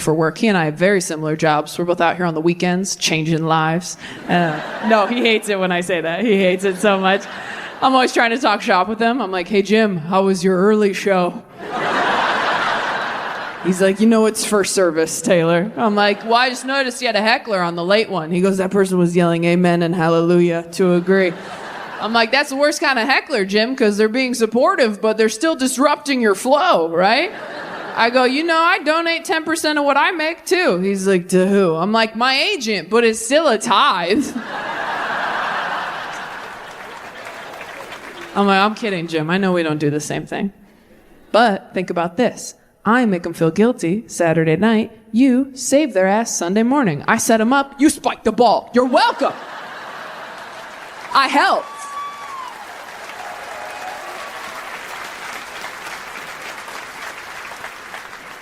for work. He and I have very similar jobs. We're both out here on the weekends, changing lives. No, he hates it when I say that. He hates it so much. I'm always trying to talk shop with him. I'm like, hey, Jim, how was your early show? He's like, it's first service, Taylor. I'm like, well, I just noticed you had a heckler on the late one. He goes, that person was yelling amen and hallelujah to agree. I'm like, that's the worst kind of heckler, Jim, because they're being supportive, but they're still disrupting your flow, right? I go, I donate 10% of what I make, too. He's like, to who? I'm like, my agent, but it's still a tithe. I'm like, I'm kidding, Jim. I know we don't do the same thing. But think about this. I make them feel guilty Saturday night. You save their ass Sunday morning. I set them up. You spike the ball. You're welcome. I helped.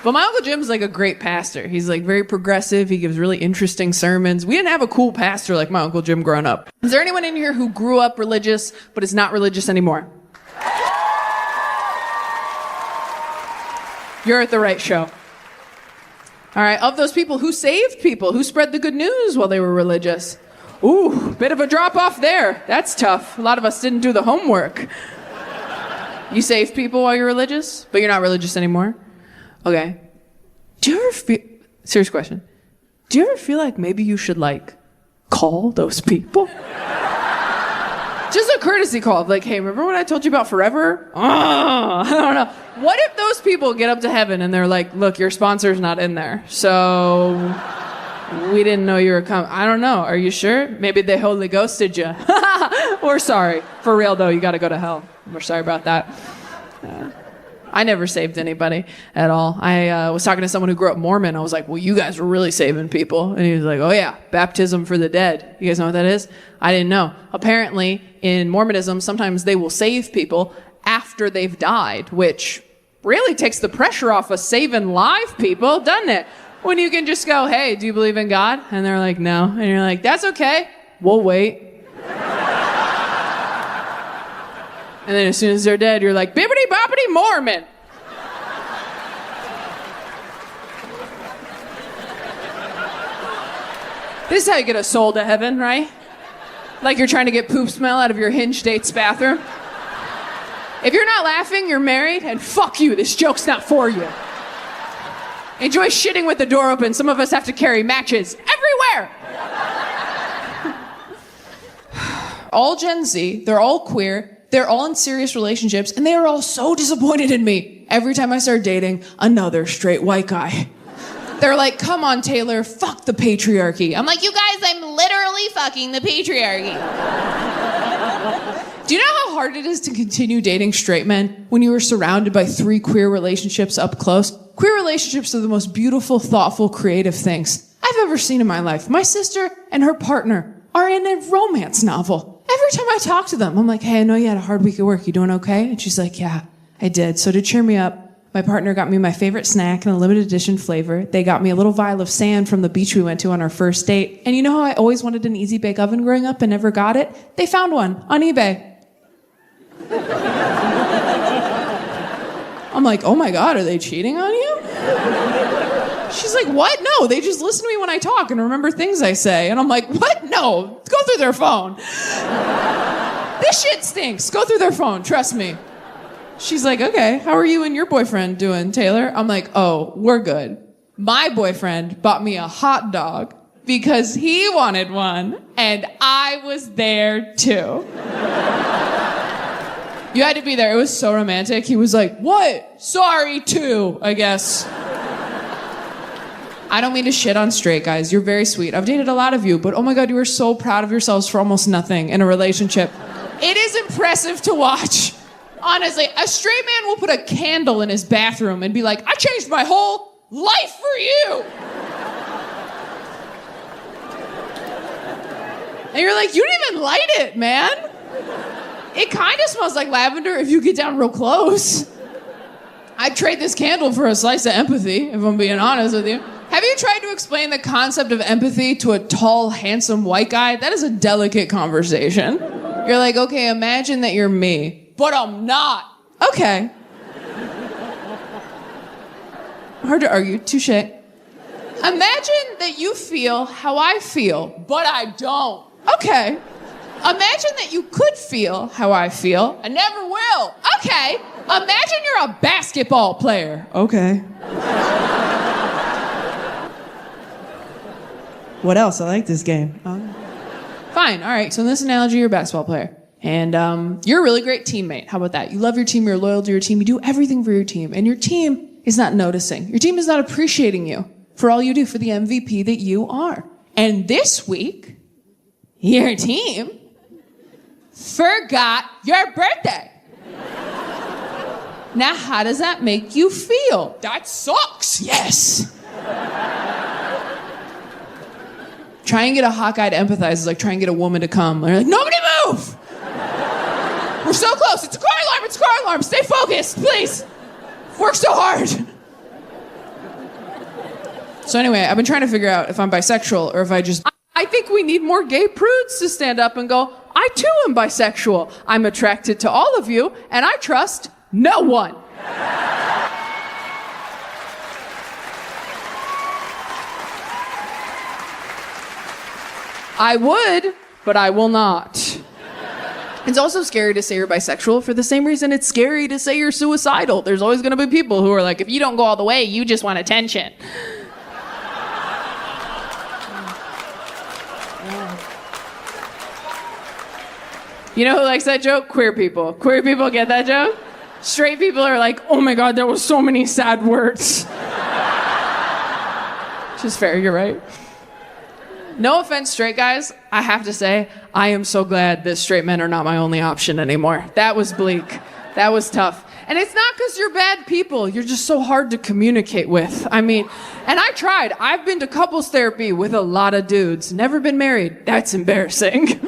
But my Uncle Jim's like a great pastor. He's like very progressive. He gives really interesting sermons. We didn't have a cool pastor like my Uncle Jim growing up. Is there anyone in here who grew up religious but is not religious anymore? You're at the right show. All right, of those people, who saved people? Who spread the good news while they were religious? Ooh, bit of a drop off there. That's tough. A lot of us didn't do the homework. You saved people while you're religious, but you're not religious anymore? Okay. Do you ever feel, serious question, do you ever feel like maybe you should call those people? Just a courtesy call of hey, remember what I told you about forever? I don't know. What if those people get up to heaven and they're like, look, your sponsor's not in there, so we didn't know you were coming. I don't know. Are you sure? Maybe they Holy Ghosted you. We're sorry. For real, though, you got to go to hell. We're sorry about that. I never saved anybody at all. I was talking to someone who grew up Mormon. I was like, well, you guys were really saving people. And he was like, oh, yeah, baptism for the dead. You guys know what that is? I didn't know. Apparently, in Mormonism, sometimes they will save people after they've died, which really takes the pressure off of saving live people, doesn't it? When you can just go, hey, do you believe in God? And they're like, no. And you're like, that's okay. We'll wait. And then as soon as they're dead, you're like, bibbity-boppity Mormon. This is how you get a soul to heaven, right? Like you're trying to get poop smell out of your hinge date's bathroom. If you're not laughing, you're married, and fuck you, this joke's not for you. Enjoy shitting with the door open. Some of us have to carry matches everywhere. All Gen Z, they're all queer, they're all in serious relationships, and they are all so disappointed in me every time I start dating another straight white guy. They're like, come on, Taylor, fuck the patriarchy. I'm like, you guys, I'm literally fucking the patriarchy. Do you know how hard it is to continue dating straight men when you are surrounded by 3 queer relationships up close? Queer relationships are the most beautiful, thoughtful, creative things I've ever seen in my life. My sister and her partner are in a romance novel. Every time I talk to them, I'm like, hey, I know you had a hard week at work. You doing okay? And she's like, yeah, I did. So to cheer me up, my partner got me my favorite snack in a limited edition flavor. They got me a little vial of sand from the beach we went to on our first date. And you know how I always wanted an easy bake oven growing up and never got it? They found one on eBay. I'm like, oh my God, are they cheating on you? She's like, what? No, they just listen to me when I talk and remember things I say. And I'm like, what? No, go through their phone. This shit stinks. Go through their phone, trust me. She's like, okay, how are you and your boyfriend doing, Taylor? I'm like, oh, we're good. My boyfriend bought me a hot dog because he wanted one, and I was there too. You had to be there. It was so romantic. He was like, what? Sorry, too, I guess. I don't mean to shit on straight guys. You're very sweet. I've dated a lot of you, but oh my God, you are so proud of yourselves for almost nothing in a relationship. It is impressive to watch. Honestly, a straight man will put a candle in his bathroom and be like, I changed my whole life for you. And you're like, you didn't even light it, man. It kind of smells like lavender if you get down real close. I'd trade this candle for a slice of empathy, if I'm being honest with you. Have you tried to explain the concept of empathy to a tall, handsome white guy? That is a delicate conversation. You're like, okay, imagine that you're me. But I'm not. Okay. Hard to argue. Touche. Imagine that you feel how I feel, but I don't. Okay. Imagine that you could feel how I feel. I never will. Okay. Imagine you're a basketball player. Okay. What else? I like this game. Fine. All right. So in this analogy, you're a basketball player. And you're a really great teammate. How about that? You love your team. You're loyal to your team. You do everything for your team. And your team is not noticing. Your team is not appreciating you for all you do, for the MVP that you are. And this week, your team forgot your birthday. Now, how does that make you feel? That sucks. Yes. Try and get a hot guy to empathize is like trying to get a woman to come. They're like, nobody move! We're so close. It's a car alarm. It's a car alarm. Stay focused, please. Work so hard. So anyway, I've been trying to figure out if I'm bisexual or if I think we need more gay prudes to stand up and go, I too am bisexual. I'm attracted to all of you, and I trust no one. I would, but I will not. It's also scary to say you're bisexual for the same reason it's scary to say you're suicidal. There's always going to be people who are like, if you don't go all the way, you just want attention. You know who likes that joke? Queer people. Queer people get that joke? Straight people are like, oh my God, there was so many sad words. Which is fair, you're right. No offense, straight guys. I have to say, I am so glad that straight men are not my only option anymore. That was bleak. That was tough. And it's not because you're bad people. You're just so hard to communicate with. I mean, and I tried. I've been to couples therapy with a lot of dudes. Never been married. That's embarrassing.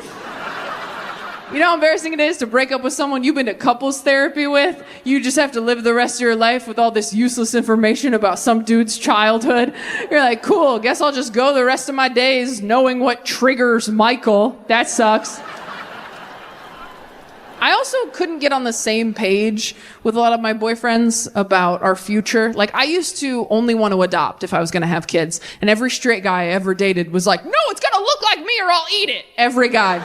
You know how embarrassing it is to break up with someone you've been to couples therapy with? You just have to live the rest of your life with all this useless information about some dude's childhood. You're like, cool, guess I'll just go the rest of my days knowing what triggers Michael. That sucks. I also couldn't get on the same page with a lot of my boyfriends about our future. Like, I used to only want to adopt if I was going to have kids. And every straight guy I ever dated was like, no, it's going to look like me or I'll eat it. Every guy.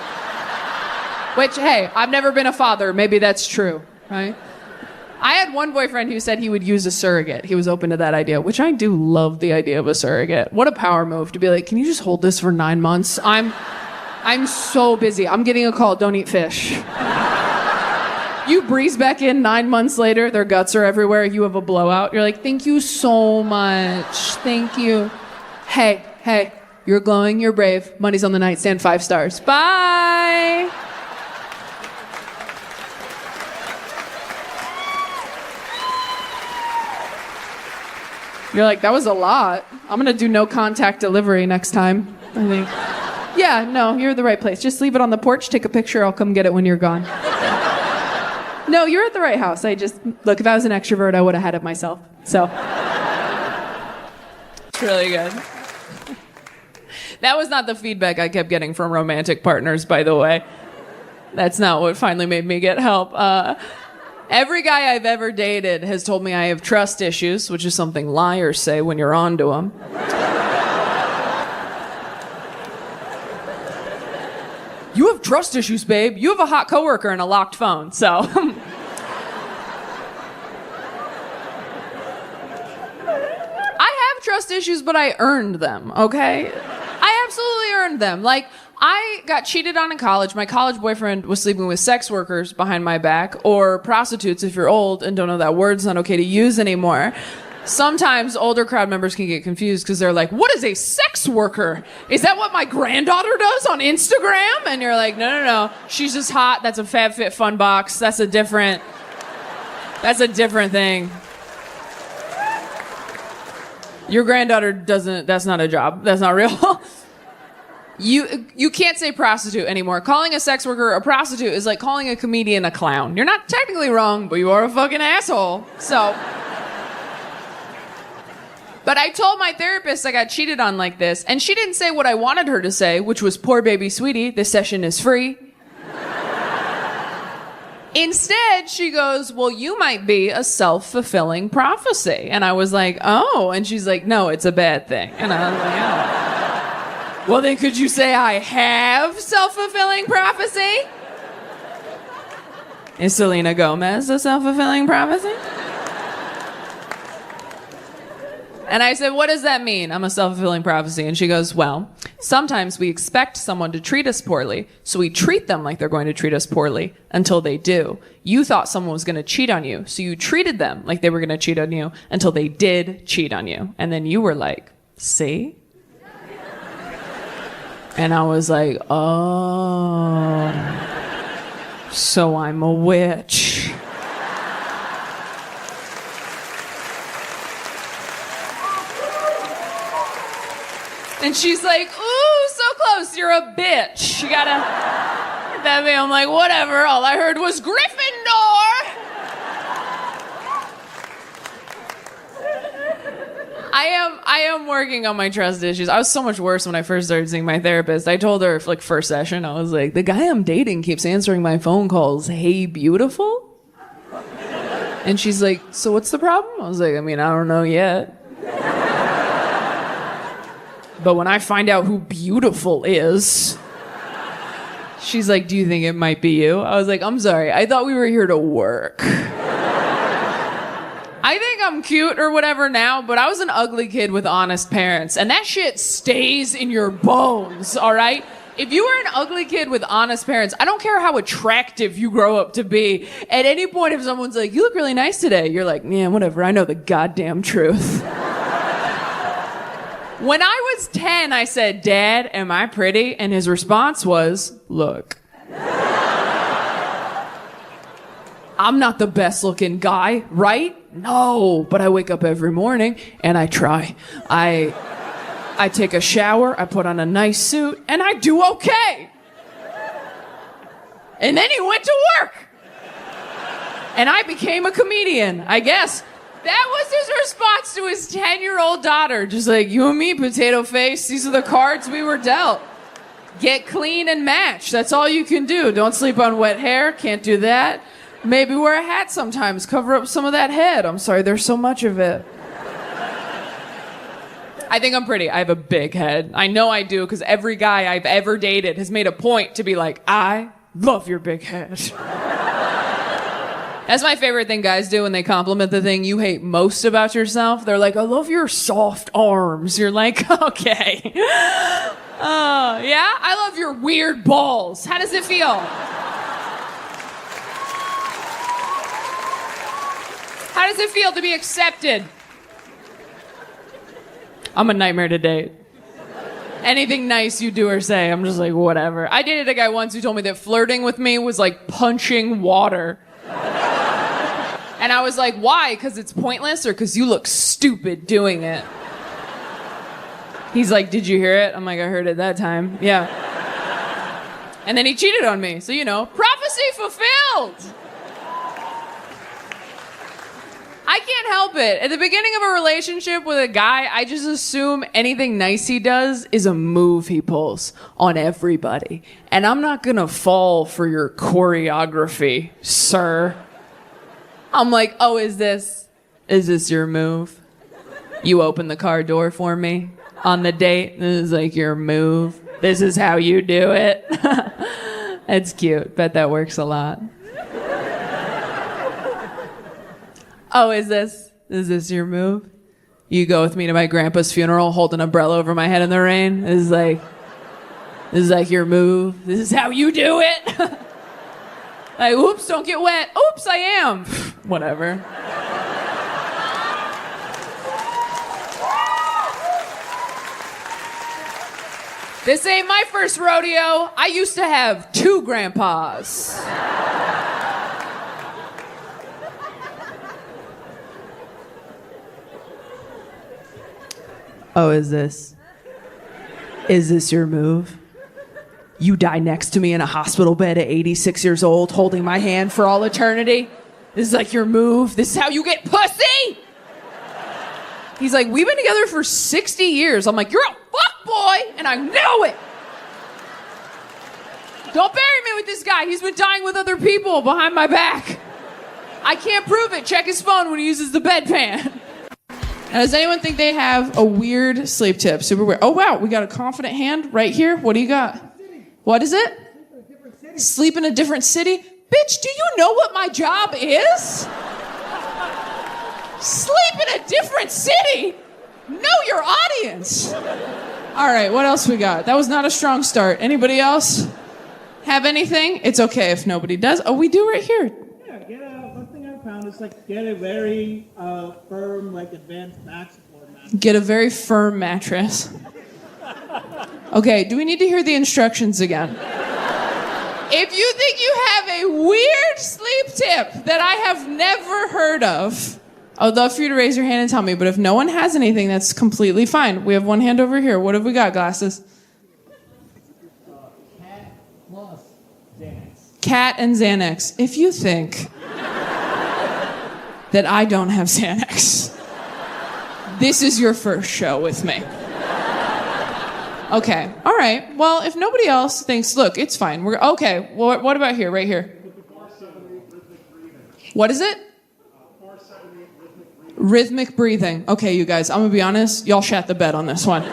Which, hey, I've never been a father. Maybe that's true, right? I had one boyfriend who said he would use a surrogate. He was open to that idea, which I do love the idea of a surrogate. What a power move to be like, can you just hold this for 9 months? I'm so busy. I'm getting a call. Don't eat fish. You breeze back in 9 months later. Their guts are everywhere. You have a blowout. You're like, thank you so much. Thank you. Hey, you're glowing. You're brave. Money's on the nightstand. 5 stars. Bye. You're like, that was a lot. I'm going to do no contact delivery next time, I think. Yeah, no, you're at the right place. Just leave it on the porch, take a picture, I'll come get it when you're gone. No, you're at the right house. Look, if I was an extrovert, I would have had it myself. So. It's really good. That was not the feedback I kept getting from romantic partners, by the way. That's not what finally made me get help. Every guy I've ever dated has told me I have trust issues, which is something liars say when you're onto them. You have trust issues, babe. You have a hot coworker and a locked phone, so. I have trust issues, but I earned them, okay? I absolutely earned them. Like, I got cheated on in college. My college boyfriend was sleeping with sex workers behind my back, or prostitutes if you're old and don't know that word's not okay to use anymore. Sometimes older crowd members can get confused because they're like, what is a sex worker? Is that what my granddaughter does on Instagram? And you're like, no. She's just hot. That's a FabFitFun box. That's a different thing. Your granddaughter that's not a job. That's not real. You can't say prostitute anymore. Calling a sex worker a prostitute is like calling a comedian a clown. You're not technically wrong, but you are a fucking asshole. So. But I told my therapist I got cheated on like this, and she didn't say what I wanted her to say, which was, poor baby sweetie, this session is free. Instead, she goes, well, you might be a self-fulfilling prophecy. And I was like, oh. And she's like, no, it's a bad thing. And I was like, oh. Well, then could you say I have self-fulfilling prophecy? Is Selena Gomez a self-fulfilling prophecy? And I said, what does that mean? I'm a self-fulfilling prophecy. And she goes, well, sometimes we expect someone to treat us poorly, so we treat them like they're going to treat us poorly until they do. You thought someone was going to cheat on you, so you treated them like they were going to cheat on you until they did cheat on you. And then you were like, see? And I was like, oh, so I'm a witch. And she's like, ooh, so close, you're a bitch. You gotta get that me. I'm like, whatever, all I heard was Gryffindor. I am working on my trust issues. I was so much worse when I first started seeing my therapist. I told her, like, first session, I was like, the guy I'm dating keeps answering my phone calls, hey, beautiful? And she's like, so what's the problem? I was like, I mean, I don't know yet. But when I find out who beautiful is, she's like, do you think it might be you? I was like, I'm sorry. I thought we were here to work. I think I'm cute or whatever now, but I was an ugly kid with honest parents. And that shit stays in your bones, all right? If you were an ugly kid with honest parents, I don't care how attractive you grow up to be. At any point, if someone's like, you look really nice today, you're like, yeah, whatever. I know the goddamn truth. When I was 10, I said, Dad, am I pretty? And his response was, look. I'm not the best looking guy, right? No, but I wake up every morning and I try. I take a shower, I put on a nice suit, and I do okay. And then he went to work. And I became a comedian, I guess. That was his response to his 10-year-old daughter. Just like, you and me, potato face, these are the cards we were dealt. Get clean and match. That's all you can do. Don't sleep on wet hair. Can't do that. Maybe wear a hat sometimes. Cover up some of that head. I'm sorry, there's so much of it. I think I'm pretty. I have a big head. I know I do, because every guy I've ever dated has made a point to be like, I love your big head. That's my favorite thing guys do when they compliment the thing you hate most about yourself. They're like, I love your soft arms. You're like, okay. Yeah? I love your weird balls. How does it feel? How does it feel to be accepted? I'm a nightmare to date. Anything nice you do or say, I'm just like, whatever. I dated a guy once who told me that flirting with me was like punching water. And I was like, why? Because it's pointless or because you look stupid doing it? He's like, did you hear it? I'm like, I heard it that time. Yeah. And then he cheated on me. So, you know, prophecy fulfilled. I can't help it. At the beginning of a relationship with a guy, I just assume anything nice he does is a move he pulls on everybody. And I'm not gonna fall for your choreography, sir. I'm like, oh, is this your move? You open the car door for me on the date? This is like your move. This is how you do it. It's cute. Bet that works a lot. Oh, is this your move? You go with me to my grandpa's funeral, hold an umbrella over my head in the rain? This is like your move. This is how you do it. Like, oops, don't get wet. Oops, I am. Whatever. This ain't my first rodeo. I used to have 2 grandpas. Oh, is this your move? You die next to me in a hospital bed at 86 years old, holding my hand for all eternity? This is like your move? This is how you get pussy? He's like, we've been together for 60 years. I'm like, you're a fuckboy, and I know it. Don't bury me with this guy. He's been dying with other people behind my back. I can't prove it. Check his phone when he uses the bedpan. Now, does anyone think they have a weird sleep tip? Super weird. Oh, wow. We got a confident hand right here. What do you got? What is it? Sleep in a different city? Bitch, do you know what my job is? Sleep in a different city? Know your audience. All right, what else we got? That was not a strong start. Anybody else have anything? It's okay if nobody does. Oh, we do right here. One thing I found is get a very firm, advanced back support mattress. Get a very firm mattress. Okay, do we need to hear the instructions again? If you think you have a weird sleep tip that I have never heard of, I would love for you to raise your hand and tell me, but if no one has anything, that's completely fine. We have one hand over here. What have we got, Glasses? Cat plus Xanax. Cat and Xanax. If you think that I don't have Xanax, this is your first show with me. Okay, all right. Well, if nobody else thinks, look, it's fine. We're okay. What about here, right here? What is it? Rhythmic breathing. Okay, you guys, I'm gonna be honest. Y'all shat the bed on this one.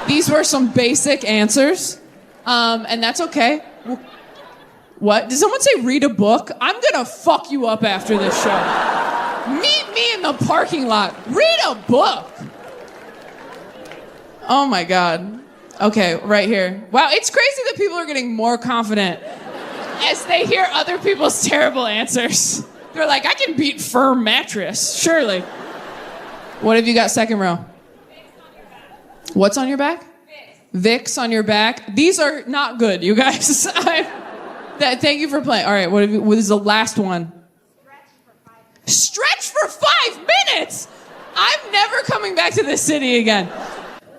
These were some basic answers, and that's okay. What? Did someone say read a book? I'm gonna fuck you up after this show. Meet me in the parking lot. Read a book. Oh my God. Okay, right here. Wow, it's crazy that people are getting more confident as they hear other people's terrible answers. They're like, I can beat firm mattress, surely. What have you got second row? What's on your back? Vicks on your back. These are not good, you guys. Thank you for playing. All right, what is the last one? Stretch for 5 minutes! I'm never coming back to this city again.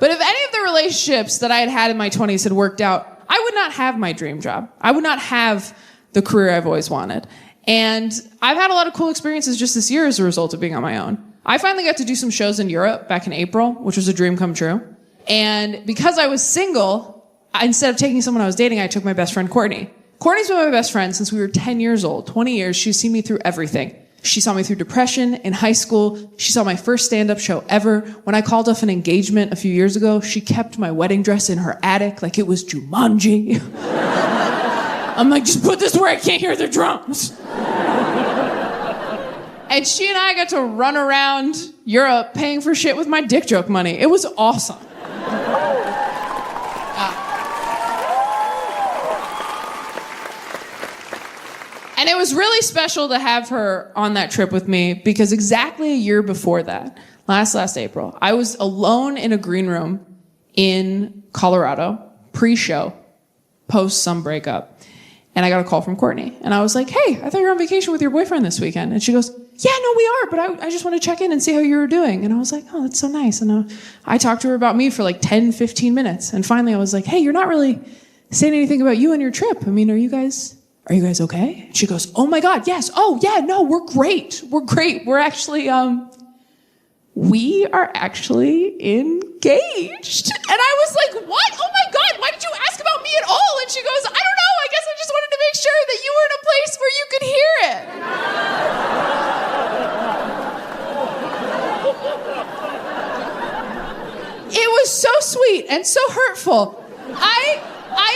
But if any of the relationships that I had in my 20s had worked out, I would not have my dream job. I would not have the career I've always wanted. And I've had a lot of cool experiences just this year as a result of being on my own. I finally got to do some shows in Europe back in April, which was a dream come true. And because I was single, instead of taking someone I was dating, I took my best friend, Courtney. Courtney's been my best friend since we were 10 years old. 20 years, she's seen me through everything. She saw me through depression in high school. She saw my first stand-up show ever. When I called off an engagement a few years ago, she kept my wedding dress in her attic like it was Jumanji. I'm like, just put this where I can't hear the drums. And she and I got to run around Europe paying for shit with my dick joke money. It was awesome. And it was really special to have her on that trip with me because exactly a year before that, last April, I was alone in a green room in Colorado, pre-show, post some breakup. And I got a call from Courtney. And I was like, hey, I thought you were on vacation with your boyfriend this weekend. And she goes, yeah, no, we are, but I just want to check in and see how you were doing. And I was like, oh, that's so nice. And I talked to her about me for like 10, 15 minutes. And finally I was like, hey, you're not really saying anything about you and your trip. I mean, are you guys okay? And she goes, oh my God, yes. Oh yeah, no, we're great. We're great. We're actually, we are actually engaged. And I was like, what? Oh my God, why did you ask about me at all? And she goes, I don't know. I guess I just wanted to make sure that you were in a place where you could hear it. It was so sweet and so hurtful. I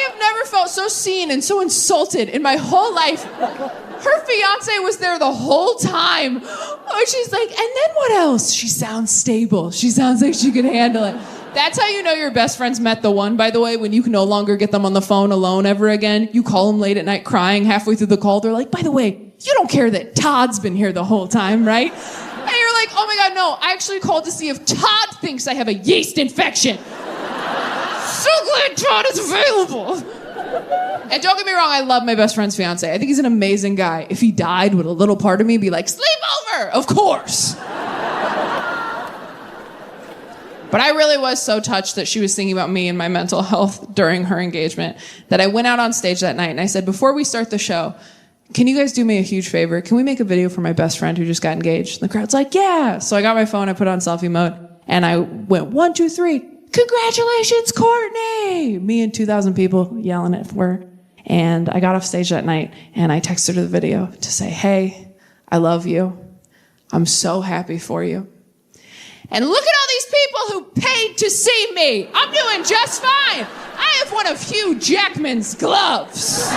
have never felt so seen and so insulted in my whole life. Her fiance was there the whole time. Oh, she's like, and then what else? She sounds stable. She sounds like she can handle it. That's how you know your best friends met the one, by the way, when you can no longer get them on the phone alone ever again. You call them late at night crying halfway through the call. They're like, by the way, you don't care that Todd's been here the whole time, right? And you're like, oh my God, no. I actually called to see if Todd thinks I have a yeast infection. So glad Todd is available. And don't get me wrong, I love my best friend's fiance. I think he's an amazing guy. If he died, would a little part of me be like, sleep over? Of course. But I really was so touched that she was thinking about me and my mental health during her engagement that I went out on stage that night and I said, before we start the show, can you guys do me a huge favor? Can we make a video for my best friend who just got engaged? And the crowd's like, yeah. So I got my phone, I put it on selfie mode, and I went 1, 2, 3. Congratulations, Courtney! Me and 2,000 people yelling at her. And I got off stage that night and I texted her the video to say, hey, I love you. I'm so happy for you. And look at all these people who paid to see me. I'm doing just fine. I have one of Hugh Jackman's gloves.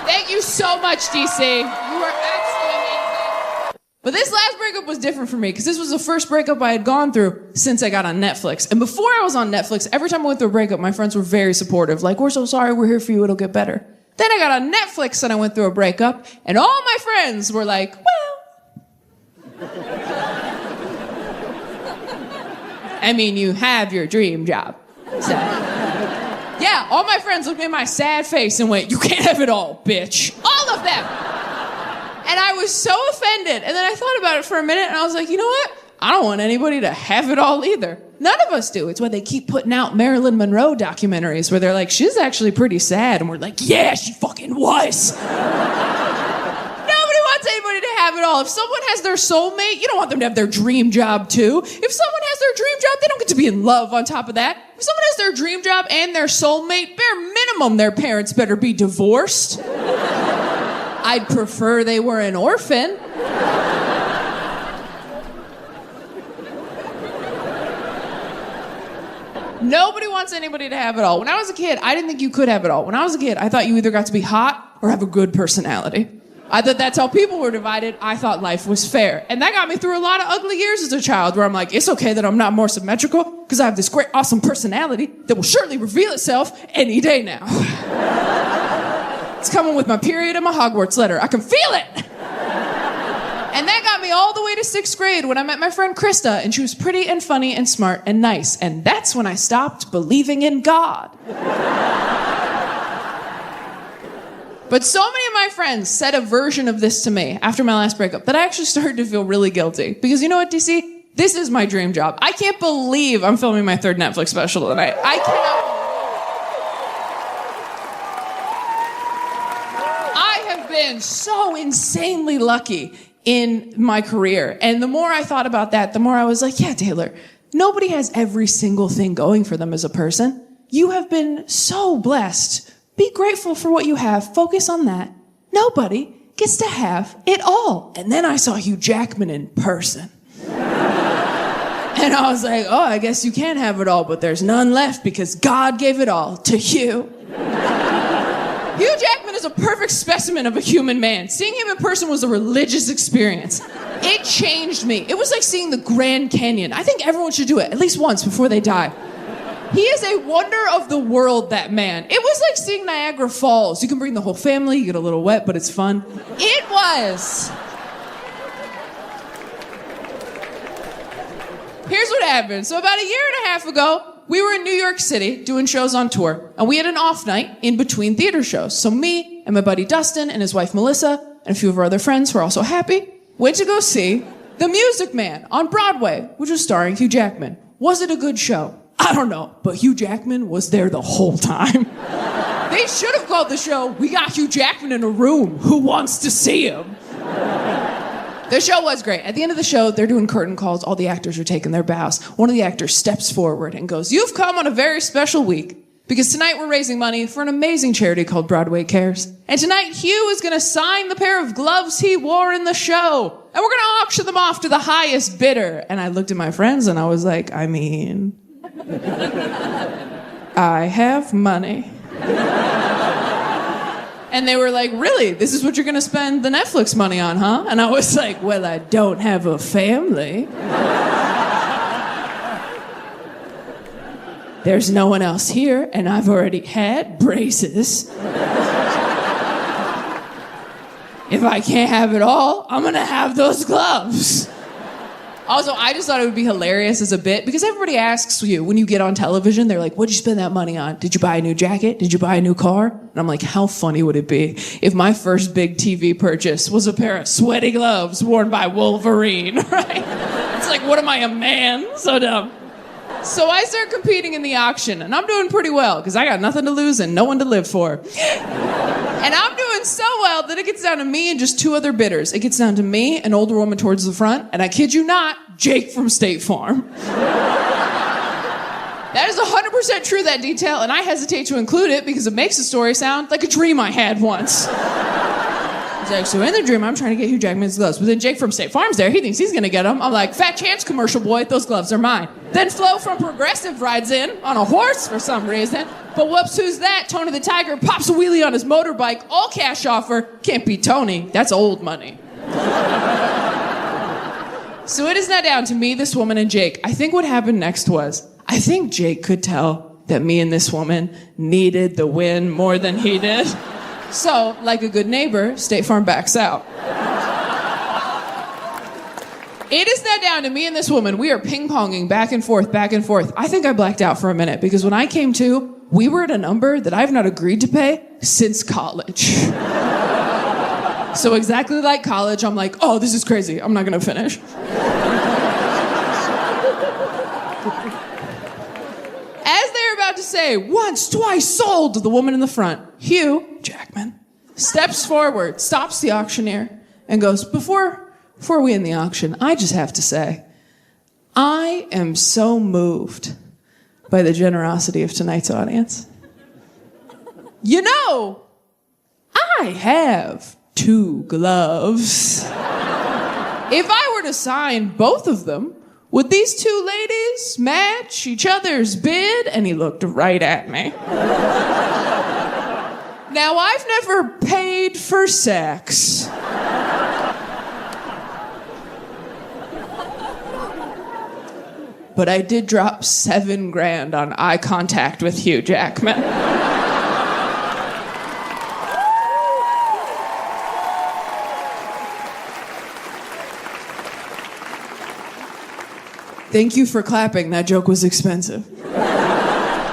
Thank you so much, DC. You are absolutely amazing. But this last breakup was different for me because this was the first breakup I had gone through since I got on Netflix. And before I was on Netflix, every time I went through a breakup, my friends were very supportive. Like, we're so sorry, we're here for you, it'll get better. Then I got on Netflix and I went through a breakup, and all my friends were like, well, I mean, you have your dream job. So, yeah, all my friends looked at my sad face and went, you can't have it all, bitch. All of them. And I was so offended. And then I thought about it for a minute and I was like, you know what? I don't want anybody to have it all either. None of us do. It's why they keep putting out Marilyn Monroe documentaries where they're like, she's actually pretty sad. And we're like, yeah, she fucking was. Nobody wants anybody to have it all. If someone has their soulmate, you don't want them to have their dream job too. If someone has their dream job, they don't get to be in love on top of that. If someone has their dream job and their soulmate, bare minimum their parents better be divorced. I'd prefer they were an orphan. Nobody wants anybody to have it all. When I was a kid, I didn't think you could have it all. When I was a kid, I thought you either got to be hot or have a good personality. I thought that's how people were divided. I thought life was fair. And that got me through a lot of ugly years as a child where I'm like, it's okay that I'm not more symmetrical because I have this great, awesome personality that will surely reveal itself any day now. It's coming with my period and my Hogwarts letter. I can feel it. And that got me all the way to 6th grade when I met my friend Krista, and she was pretty and funny and smart and nice. And that's when I stopped believing in God. But so many of my friends said a version of this to me after my last breakup that I actually started to feel really guilty. Because you know what, DC? This is my dream job. I can't believe I'm filming my 3rd Netflix special tonight. I cannot. I have been so insanely lucky in my career. And the more I thought about that, the more I was like, yeah, Taylor, nobody has every single thing going for them as a person. You have been so blessed. Be grateful for what you have. Focus on that. Nobody gets to have it all. And then I saw Hugh Jackman in person. And I was like, oh, I guess you can have it all, but there's none left because God gave it all to you. Hugh Jackman is a perfect specimen of a human man. Seeing him in person was a religious experience. It changed me. It was like seeing the Grand Canyon. I think everyone should do it at least once before they die. He is a wonder of the world, that man. It was like seeing Niagara Falls. You can bring the whole family, you get a little wet, but it's fun. It was. Here's what happened. So about a year and a half ago, we were in New York City doing shows on tour, and we had an off night in between theater shows. So me and my buddy Dustin and his wife Melissa and a few of our other friends who are also happy went to go see The Music Man on Broadway, which was starring Hugh Jackman. Was it a good show? I don't know, but Hugh Jackman was there the whole time. They should have called the show, We Got Hugh Jackman in a Room. Who wants to see him? The show was great. At the end of the show, they're doing curtain calls. All the actors are taking their bows. One of the actors steps forward and goes, you've come on a very special week because tonight we're raising money for an amazing charity called Broadway Cares. And tonight, Hugh is going to sign the pair of gloves he wore in the show. And we're going to auction them off to the highest bidder. And I looked at my friends and I was like, I mean, I have money. And they were like, really? This is what you're going to spend the Netflix money on, huh? And I was like, well, I don't have a family. There's no one else here, and I've already had braces. If I can't have it all, I'm going to have those gloves. Also, I just thought it would be hilarious as a bit because everybody asks you when you get on television, they're like, what'd you spend that money on? Did you buy a new jacket? Did you buy a new car? And I'm like, how funny would it be if my first big TV purchase was a pair of sweaty gloves worn by Wolverine, right? It's like, what am I, a man? So dumb. So I start competing in the auction, and I'm doing pretty well because I got nothing to lose and no one to live for. And I'm doing so well that it gets down to me and just 2 other bidders. It gets down to me, an older woman towards the front, and I kid you not, Jake from State Farm. That is 100% true, that detail, and I hesitate to include it because it makes the story sound like a dream I had once. He's like, so in the dream, I'm trying to get Hugh Jackman's gloves. But then Jake from State Farm's there. He thinks he's going to get them. I'm like, fat chance, commercial boy. Those gloves are mine. Then Flo from Progressive rides in on a horse for some reason. But whoops, who's that? Tony the Tiger pops a wheelie on his motorbike. All cash offer. Can't beat Tony. That's old money. So it is now down to me, this woman, and Jake. I think what happened next was, I think Jake could tell that me and this woman needed the win more than he did. So, like a good neighbor, State Farm backs out. It is now down to me and this woman. We are ping-ponging back and forth, back and forth. I think I blacked out for a minute because when I came to, we were at a number that I've not agreed to pay since college. So exactly like college, I'm like, oh, this is crazy. I'm not going to finish. As they're about to say, once, twice, sold, the woman in the front, Hugh Jackman, steps forward, stops the auctioneer, and goes, before we end the auction, I just have to say, I am so moved by the generosity of tonight's audience. You know, I have 2 gloves. If I were to sign both of them, would these 2 ladies match each other's bid? And he looked right at me. Now, I've never paid for sex. But I did drop $7,000 on eye contact with Hugh Jackman. Thank you for clapping. That joke was expensive.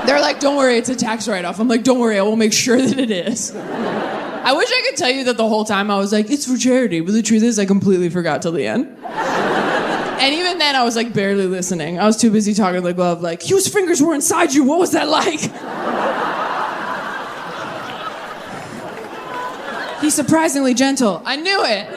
They're like, don't worry, it's a tax write-off. I'm like, don't worry, I will make sure that it is. I wish I could tell you that the whole time I was like, it's for charity. But the truth is, I completely forgot till the end. And even then, I was like barely listening. I was too busy talking to the glove, like, Hugh's fingers were inside you. What was that like? He's surprisingly gentle. I knew it.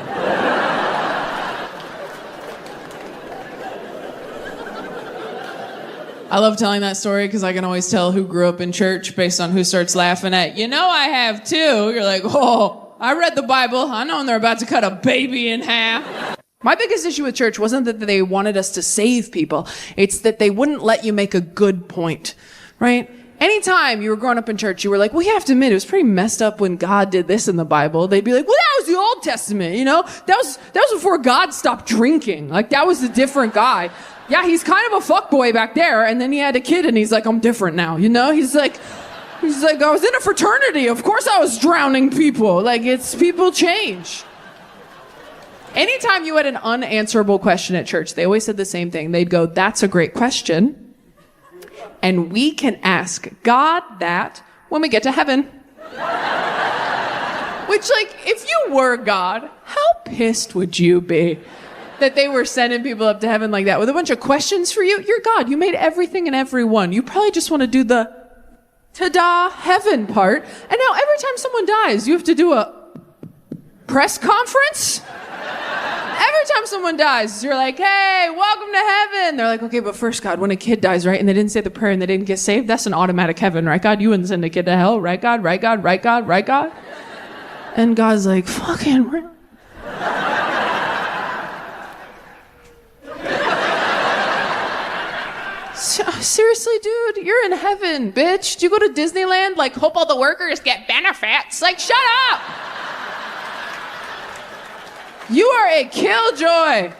I love telling that story because I can always tell who grew up in church based on who starts laughing at, you know, I have too. You're like, oh, I read the Bible. I know when they're about to cut a baby in half. My biggest issue with church wasn't that they wanted us to save people. It's that they wouldn't let you make a good point, right? Anytime you were growing up in church, you were like, well, you have to admit, it was pretty messed up when God did this in the Bible. They'd be like, well, that was the Old Testament, you know? That was before God stopped drinking. Like, that was a different guy. Yeah, he's kind of a fuckboy back there, and then he had a kid, and he's like, I'm different now, you know? He's like, I was in a fraternity. Of course I was drowning people. Like, people change. Anytime you had an unanswerable question at church, they always said the same thing. They'd go, that's a great question, and we can ask God that when we get to heaven. Which, like, if you were God, how pissed would you be that they were sending people up to heaven like that with a bunch of questions for you? You're God. You made everything and everyone. You probably just want to do the ta-da heaven part. And now every time someone dies, you have to do a press conference? Every time someone dies, you're like, hey, welcome to heaven. They're like, okay, but first, God, when a kid dies, right, and they didn't say the prayer and they didn't get saved, that's an automatic heaven, right, God? You wouldn't send a kid to hell, right, God? Right, God? Right, God? Right, God? And God's like, fucking really? Seriously, dude, you're in heaven, bitch. Do you go to Disneyland? Like, hope all the workers get benefits? Like, shut up. You are a killjoy.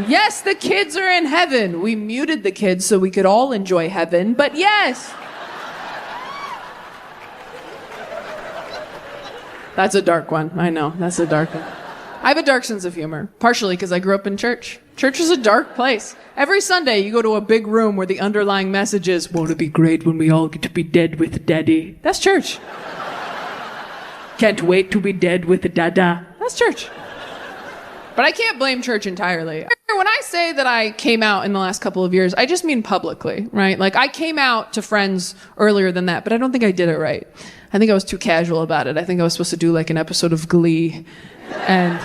Yes, the kids are in heaven. We muted the kids so we could all enjoy heaven, but yes. That's a dark one. I know, that's a dark one. I have a dark sense of humor, partially because I grew up in church. Church is a dark place. Every Sunday, you go to a big room where the underlying message is, won't it be great when we all get to be dead with Daddy? That's church. Can't wait to be dead with Dada. That's church. But I can't blame church entirely. When I say that I came out in the last couple of years, I just mean publicly, right? Like, I came out to friends earlier than that, but I don't think I did it right. I think I was too casual about it. I think I was supposed to do like an episode of Glee. And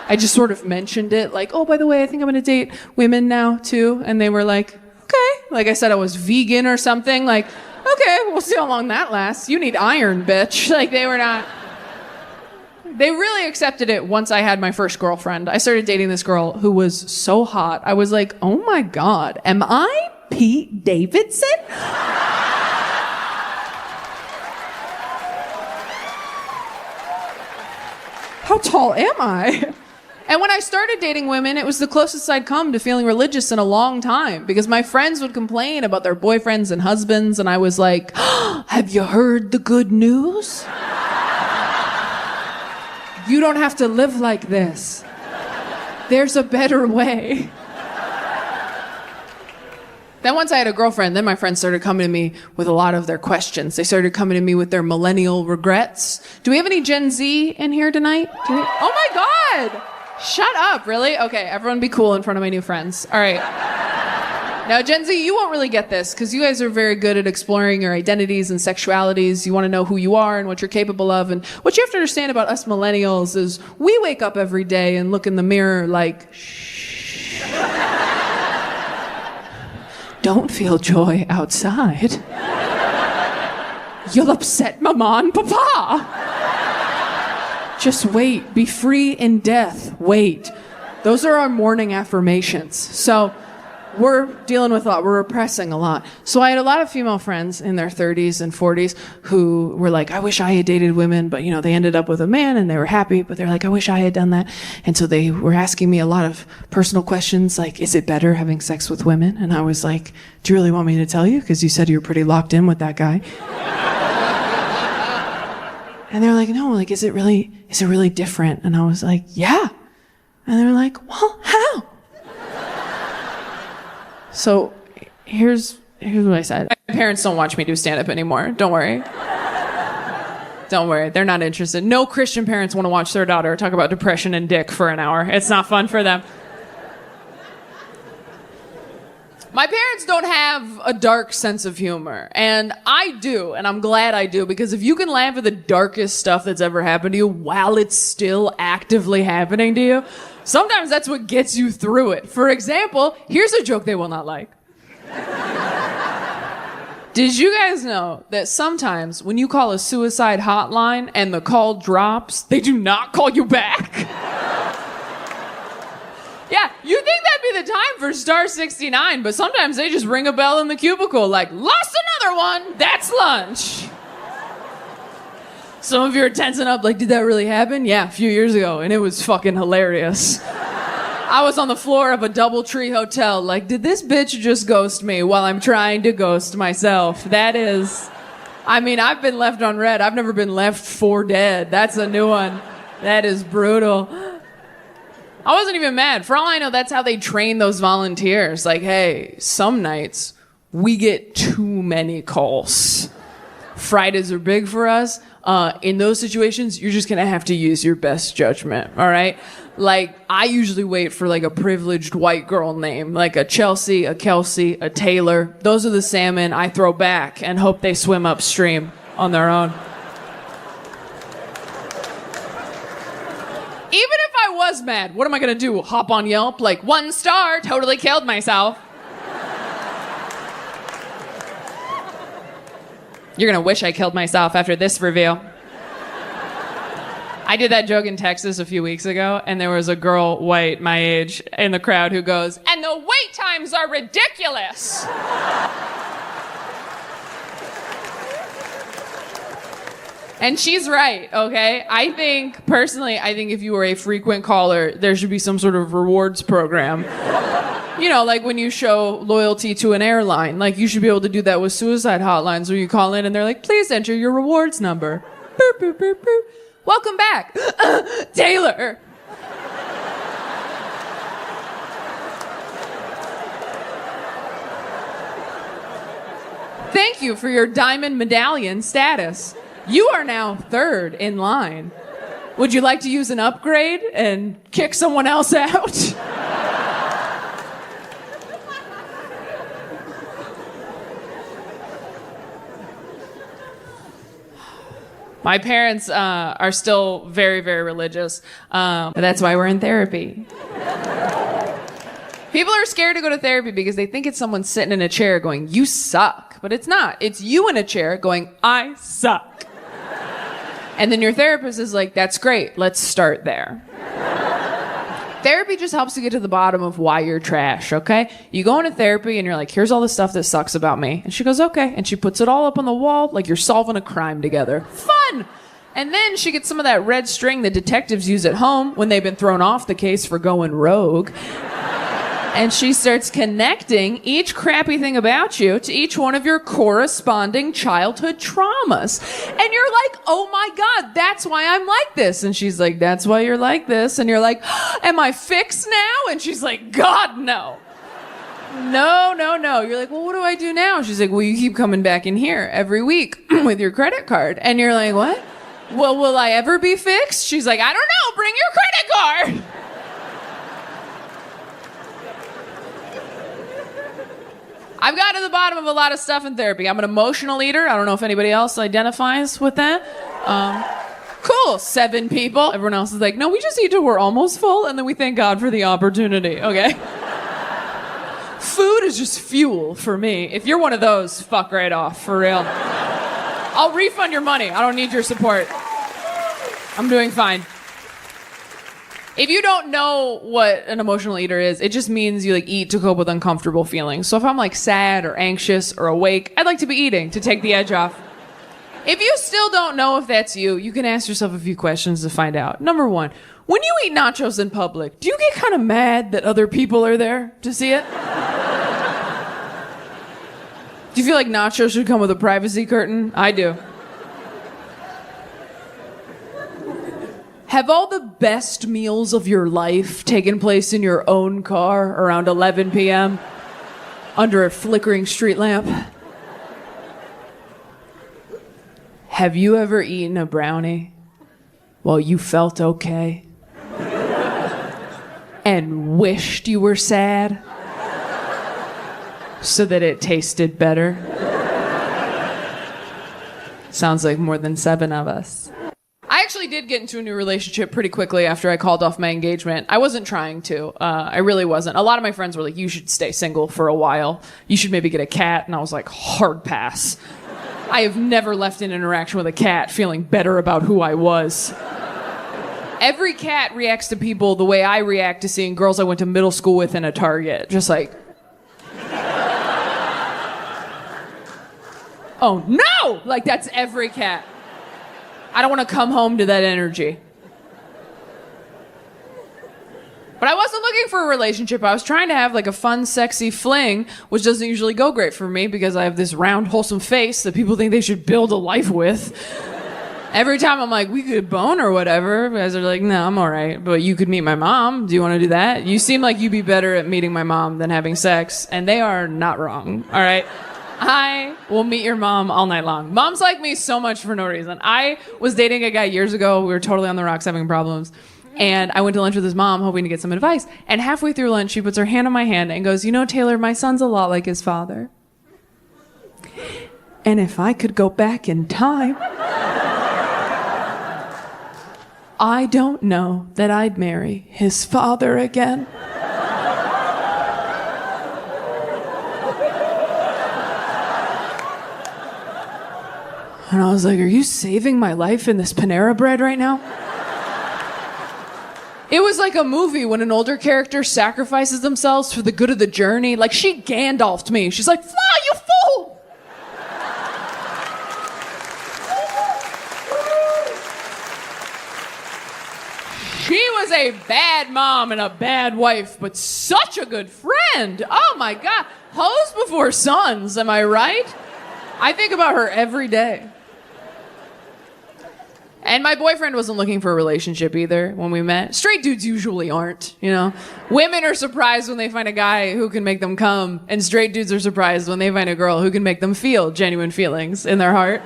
I just sort of mentioned it, like, oh, by the way, I think I'm going to date women now, too. And they were like, okay, Like I said, I was vegan or something. Like, okay, we'll see how long that lasts. You need iron, bitch. Like, they were not... They really accepted it once I had my first girlfriend. I started dating this girl who was so hot. I was like, oh my God, am I Pete Davidson? How tall am I? And when I started dating women, it was the closest I'd come to feeling religious in a long time, because my friends would complain about their boyfriends and husbands, and I was like, oh, have you heard the good news? You don't have to live like this. There's a better way. Then once I had a girlfriend, then my friends started coming to me with a lot of their questions. They started coming to me with their millennial regrets. Do we have any Gen Z in here tonight? Oh my God! Shut up, really? Okay, everyone be cool in front of my new friends. All right. Now, Gen Z, you won't really get this because you guys are very good at exploring your identities and sexualities. You want to know who you are and what you're capable of. And what you have to understand about us millennials is we wake up every day and look in the mirror like, shh. Don't feel joy outside. You'll upset Mama and Papa. Just wait. Be free in death. Wait. Those are our morning affirmations. So we're dealing with a lot. We're repressing a lot. So I had a lot of female friends in their 30s and 40s who were like, I wish I had dated women, but they ended up with a man and they were happy, but they're like, I wish I had done that. And so they were asking me a lot of personal questions like, is it better having sex with women? And I was like, do you really want me to tell you? Because you said you were pretty locked in with that guy. And they're like, no, like, is it really different? And I was like, yeah. And they're like, well, how? So here's what I said. My parents don't watch me do stand-up anymore. Don't worry. Don't worry. They're not interested. No Christian parents want to watch their daughter talk about depression and dick for an hour. It's not fun for them. My parents don't have a dark sense of humor, and I do, and I'm glad I do, because if you can laugh at the darkest stuff that's ever happened to you while it's still actively happening to you, sometimes that's what gets you through it. For example, here's a joke they will not like. Did you guys know that sometimes when you call a suicide hotline and the call drops, they do not call you back? Yeah, you think that'd be the time for star 69, but sometimes they just ring a bell in the cubicle like, lost another one, that's lunch. Some of you are tensing up like, did that really happen? Yeah, a few years ago, and it was fucking hilarious. I was on the floor of a DoubleTree hotel like, did this bitch just ghost me while I'm trying to ghost myself? That is... I've been left on red. I've never been left for dead. That's a new one. That is brutal. I wasn't even mad. For all I know, that's how they train those volunteers. Like, hey, some nights we get too many calls. Fridays are big for us. In those situations, you're just gonna have to use your best judgment, all right? Like, I usually wait for like a privileged white girl name, like a Chelsea, a Kelsey, a Taylor. Those are the salmon I throw back and hope they swim upstream on their own. Even if I was mad, what am I gonna do? Hop on Yelp? Like, 1 star, totally killed myself. You're gonna wish I killed myself after this review. I did that joke in Texas a few weeks ago, and there was a girl, white, my age, in the crowd who goes, and the wait times are ridiculous. And she's right, okay? I think if you were a frequent caller, there should be some sort of rewards program. Like when you show loyalty to an airline. Like, you should be able to do that with suicide hotlines where you call in and they're like, please enter your rewards number. Boop, boop, boop, boop. Welcome back. Taylor. Thank you for your diamond medallion status. You are now 3rd in line. Would you like to use an upgrade and kick someone else out? My parents are still very, very religious. That's why we're in therapy. People are scared to go to therapy because they think it's someone sitting in a chair going, you suck. But it's not. It's you in a chair going, I suck. And then your therapist is like, that's great. Let's start there. Therapy just helps you get to the bottom of why you're trash, okay? You go into therapy and you're like, here's all the stuff that sucks about me. And she goes, okay. And she puts it all up on the wall like you're solving a crime together. Fun! And then she gets some of that red string that detectives use at home when they've been thrown off the case for going rogue. And she starts connecting each crappy thing about you to each one of your corresponding childhood traumas. And you're like, oh my God, that's why I'm like this. And she's like, that's why you're like this. And you're like, am I fixed now? And she's like, God, no. No. You're like, well, what do I do now? She's like, well, you keep coming back in here every week with your credit card. And you're like, what? Well, will I ever be fixed? She's like, I don't know, bring your credit card. I've got to the bottom of a lot of stuff in therapy. I'm an emotional eater. I don't know if anybody else identifies with that. Cool, 7 people. Everyone else is like, no, we just eat till we're almost full, and then we thank God for the opportunity, okay? Food is just fuel for me. If you're one of those, fuck right off, for real. I'll refund your money. I don't need your support. I'm doing fine. If you don't know what an emotional eater is, it just means you like eat to cope with uncomfortable feelings. So if I'm like sad or anxious or awake, I'd like to be eating to take the edge off. If you still don't know if that's you, you can ask yourself a few questions to find out. Number 1, when you eat nachos in public, do you get kind of mad that other people are there to see it? Do you feel like nachos should come with a privacy curtain? I do. Have all the best meals of your life taken place in your own car around 11 p.m. under a flickering street lamp? Have you ever eaten a brownie while you felt okay and wished you were sad so that it tasted better? Sounds like more than 7 of us. I actually did get into a new relationship pretty quickly after I called off my engagement. I wasn't trying to. I really wasn't. A lot of my friends were like, you should stay single for a while. You should maybe get a cat. And I was like, hard pass. I have never left an interaction with a cat feeling better about who I was. Every cat reacts to people the way I react to seeing girls I went to middle school with in a Target. Just like, oh no! Like that's every cat. I don't want to come home to that energy. But I wasn't looking for a relationship. I was trying to have like a fun, sexy fling, which doesn't usually go great for me because I have this round, wholesome face that people think they should build a life with. Every time I'm like, we could bone or whatever, guys are like, no, I'm all right. But you could meet my mom. Do you want to do that? You seem like you'd be better at meeting my mom than having sex. And they are not wrong, all right? I will meet your mom all night long. Moms like me so much for no reason. I was dating a guy years ago. We were totally on the rocks having problems. And I went to lunch with his mom hoping to get some advice. And halfway through lunch, she puts her hand on my hand and goes, you know, Taylor, my son's a lot like his father. And if I could go back in time, I don't know that I'd marry his father again. And I was like, are you saving my life in this Panera Bread right now? It was like a movie when an older character sacrifices themselves for the good of the journey. Like, she Gandalf'd me. She's like, fly, you fool! She was a bad mom and a bad wife, but such a good friend. Oh my God. Hoes before sons, am I right? I think about her every day. And my boyfriend wasn't looking for a relationship either when we met. Straight dudes usually aren't, you know? Women are surprised when they find a guy who can make them come, and straight dudes are surprised when they find a girl who can make them feel genuine feelings in their heart.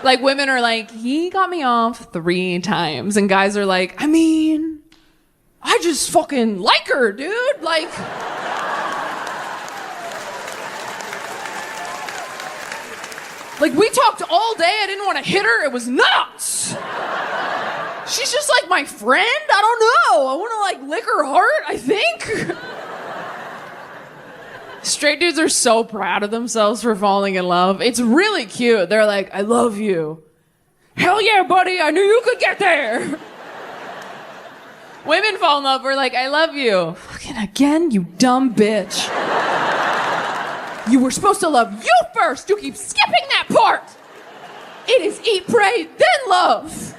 Like, women are like, he got me off 3 times, and guys are like, I mean, I just fucking like her, dude. Like... Like, we talked all day. I didn't want to hit her. It was nuts. She's just like my friend. I don't know. I want to, like, lick her heart, I think. Straight dudes are so proud of themselves for falling in love. It's really cute. They're like, I love you. Hell yeah, buddy, I knew you could get there. Women fall in love, we're like, I love you. Fucking again, you dumb bitch. You were supposed to love you first. You keep skipping that part. It is eat, pray, then love.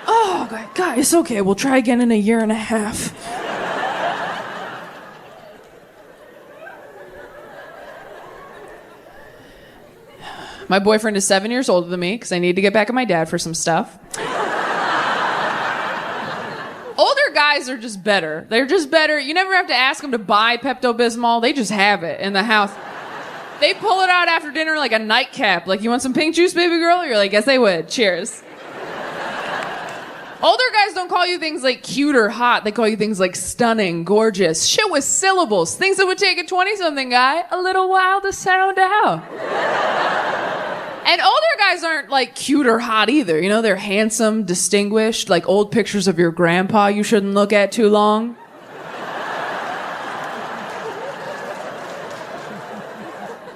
Oh, God, it's okay. We'll try again in a year and a half. My boyfriend is 7 years older than me because I need to get back at my dad for some stuff. Older guys are just better. They're just better. You never have to ask them to buy Pepto-Bismol. They just have it in the house. They pull it out after dinner like a nightcap. Like, you want some pink juice, baby girl? You're like, yes, they would. Cheers. Older guys don't call you things like cute or hot. They call you things like stunning, gorgeous, shit with syllables. Things that would take a 20-something guy a little while to sound out. And older guys aren't like cute or hot either. You know, they're handsome, distinguished, like old pictures of your grandpa you shouldn't look at too long.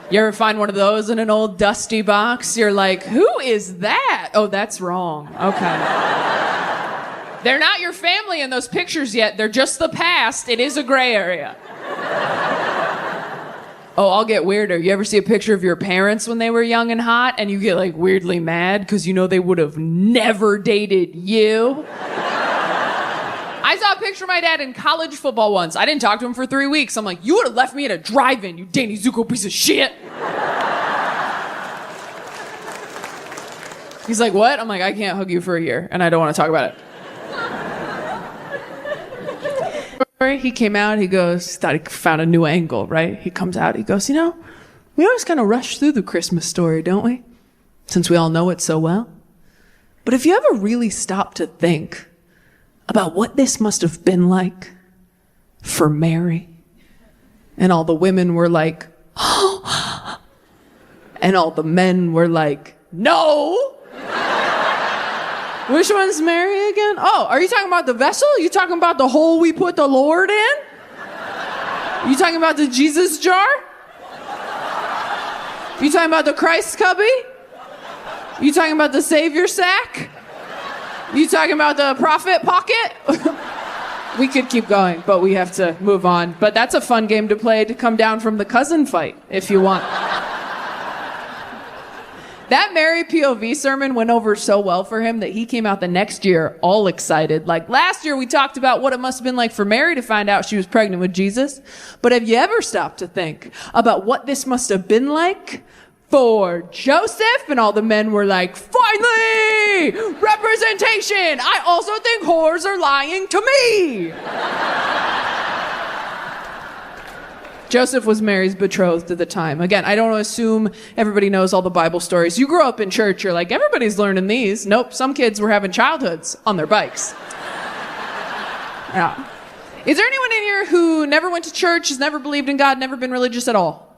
You ever find one of those in an old dusty box? You're like, who is that? Oh, that's wrong. Okay. They're not your family in those pictures yet. They're just the past. It is a gray area. Oh, I'll get weirder. You ever see a picture of your parents when they were young and hot and you get like weirdly mad because you know they would have never dated you? I saw a picture of my dad in college football once. I didn't talk to him for 3 weeks. I'm like, you would have left me at a drive-in, you Danny Zuko piece of shit. He's like, what? I'm like, I can't hug you for a year and I don't want to talk about it. He came out, he goes, thought he found a new angle, right? He comes out, he goes, you know, we always kind of rush through the Christmas story, don't we? Since we all know it so well. But if you ever really stop to think about what this must have been like for Mary, and all the women were like, oh, and all the men were like, no. Which one's Mary again? Oh, are you talking about the vessel? You talking about the hole we put the Lord in? You talking about the Jesus jar? You talking about the Christ cubby? You talking about the Savior sack? You talking about the prophet pocket? We could keep going, but we have to move on. But that's a fun game to play to come down from the cousin fight, if you want. That Mary POV sermon went over so well for him that he came out the next year all excited. Like last year we talked about what it must have been like for Mary to find out she was pregnant with Jesus. But have you ever stopped to think about what this must have been like for Joseph? And all the men were like, finally, representation. I also think whores are lying to me. Joseph was Mary's betrothed at the time. Again, I don't assume everybody knows all the Bible stories. You grew up in church, you're like, everybody's learning these. Nope, some kids were having childhoods on their bikes. Yeah. Is there anyone in here who never went to church, has never believed in God, never been religious at all?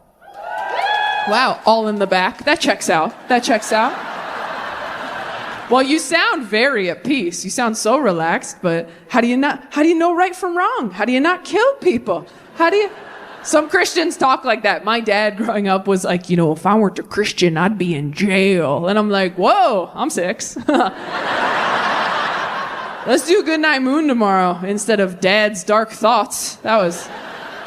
Wow, all in the back. That checks out. That checks out. Well, you sound very at peace. You sound so relaxed, but how do you know right from wrong? How do you not kill people? Some Christians talk like that. My dad growing up was like, you know, if I weren't a Christian, I'd be in jail. And I'm like, whoa, I'm 6. Let's do Goodnight Moon tomorrow instead of Dad's Dark Thoughts.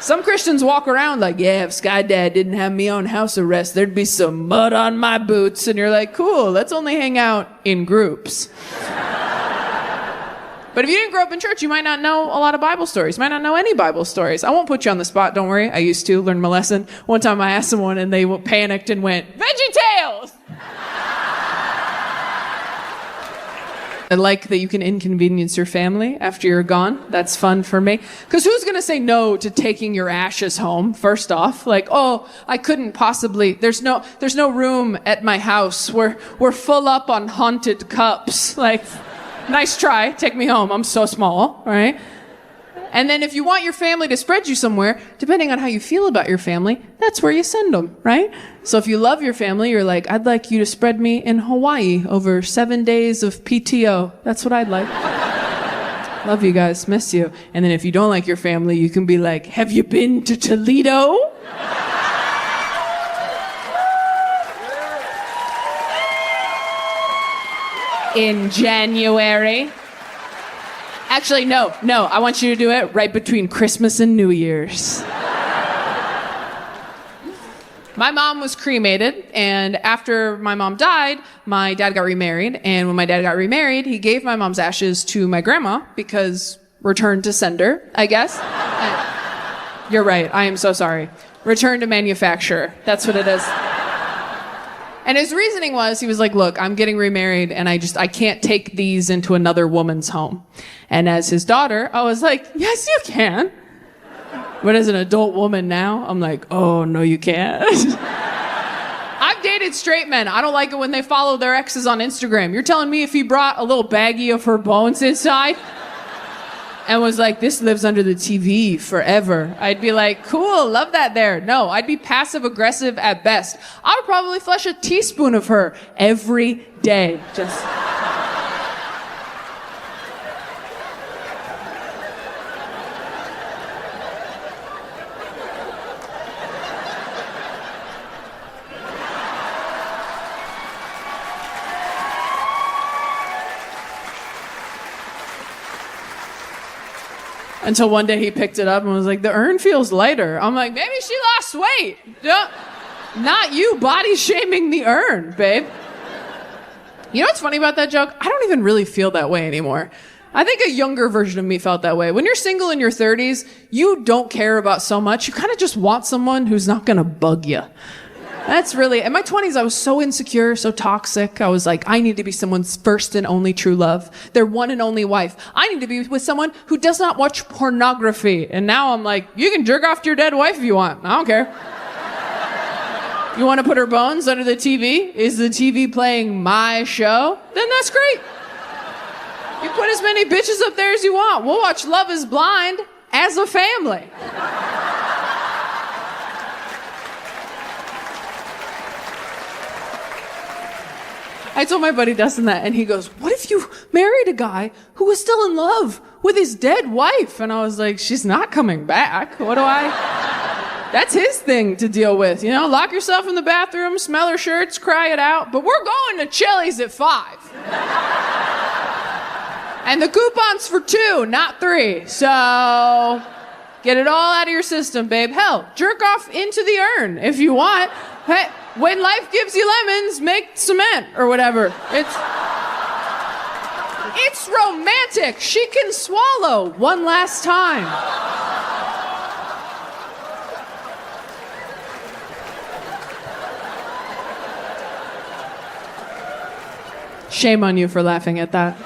Some Christians walk around like, yeah, if Sky Dad didn't have me on house arrest, there'd be some mud on my boots. And you're like, cool, let's only hang out in groups. But if you didn't grow up in church, you might not know a lot of Bible stories. You might not know any Bible stories. I won't put you on the spot, don't worry. I used to learn my lesson. One time I asked someone and they panicked and went, VeggieTales! I like that you can inconvenience your family after you're gone. That's fun for me. Because who's going to say no to taking your ashes home, first off? Like, oh, I couldn't possibly. There's no room at my house. We're full up on haunted cups. Like, nice try. Take me home. I'm so small, all right? And then if you want your family to spread you somewhere, depending on how you feel about your family, that's where you send them, right? So if you love your family, you're like, I'd like you to spread me in Hawaii over 7 days of PTO. That's what I'd like. Love you guys. Miss you. And then if you don't like your family, you can be like, have you been to Toledo? In January. Actually, no, I want you to do it right between Christmas and New Year's. My mom was cremated, and after my mom died, my dad got remarried. And when my dad got remarried, he gave my mom's ashes to my grandma because return to sender, I guess. You're right, I am so sorry. Return to manufacturer, that's what it is. And his reasoning was, he was like, look, I'm getting remarried and I can't take these into another woman's home. And as his daughter, I was like, yes, you can. But as an adult woman now, I'm like, oh, no, you can't. I've dated straight men. I don't like it when they follow their exes on Instagram. You're telling me if he brought a little baggie of her bones inside and was like, this lives under the TV forever, I'd be like, cool, love that there. No, I'd be passive aggressive at best. I would probably flush a teaspoon of her every day. Just... Until one day he picked it up and was like, the urn feels lighter. I'm like, maybe she lost weight. Not you body shaming the urn, babe. You know what's funny about that joke? I don't even really feel that way anymore. I think a younger version of me felt that way. When you're single in your 30s, you don't care about so much. You kind of just want someone who's not going to bug you. That's really, in my 20s, I was so insecure, so toxic. I was like, I need to be someone's first and only true love, their one and only wife. I need to be with someone who does not watch pornography. And now I'm like, you can jerk off to your dead wife if you want. I don't care. You want to put her bones under the TV? Is the TV playing my show? Then that's great. You put as many bitches up there as you want. We'll watch Love is Blind as a family. I told my buddy Dustin that, and he goes, what if you married a guy who was still in love with his dead wife? And I was like, she's not coming back. That's his thing to deal with. You know, lock yourself in the bathroom, smell her shirts, cry it out. But we're going to Chili's at 5. And the coupon's for 2, not 3. So get it all out of your system, babe. Hell, jerk off into the urn if you want. Hey, when life gives you lemons, make cement or whatever. It's romantic. She can swallow one last time. Shame on you for laughing at that.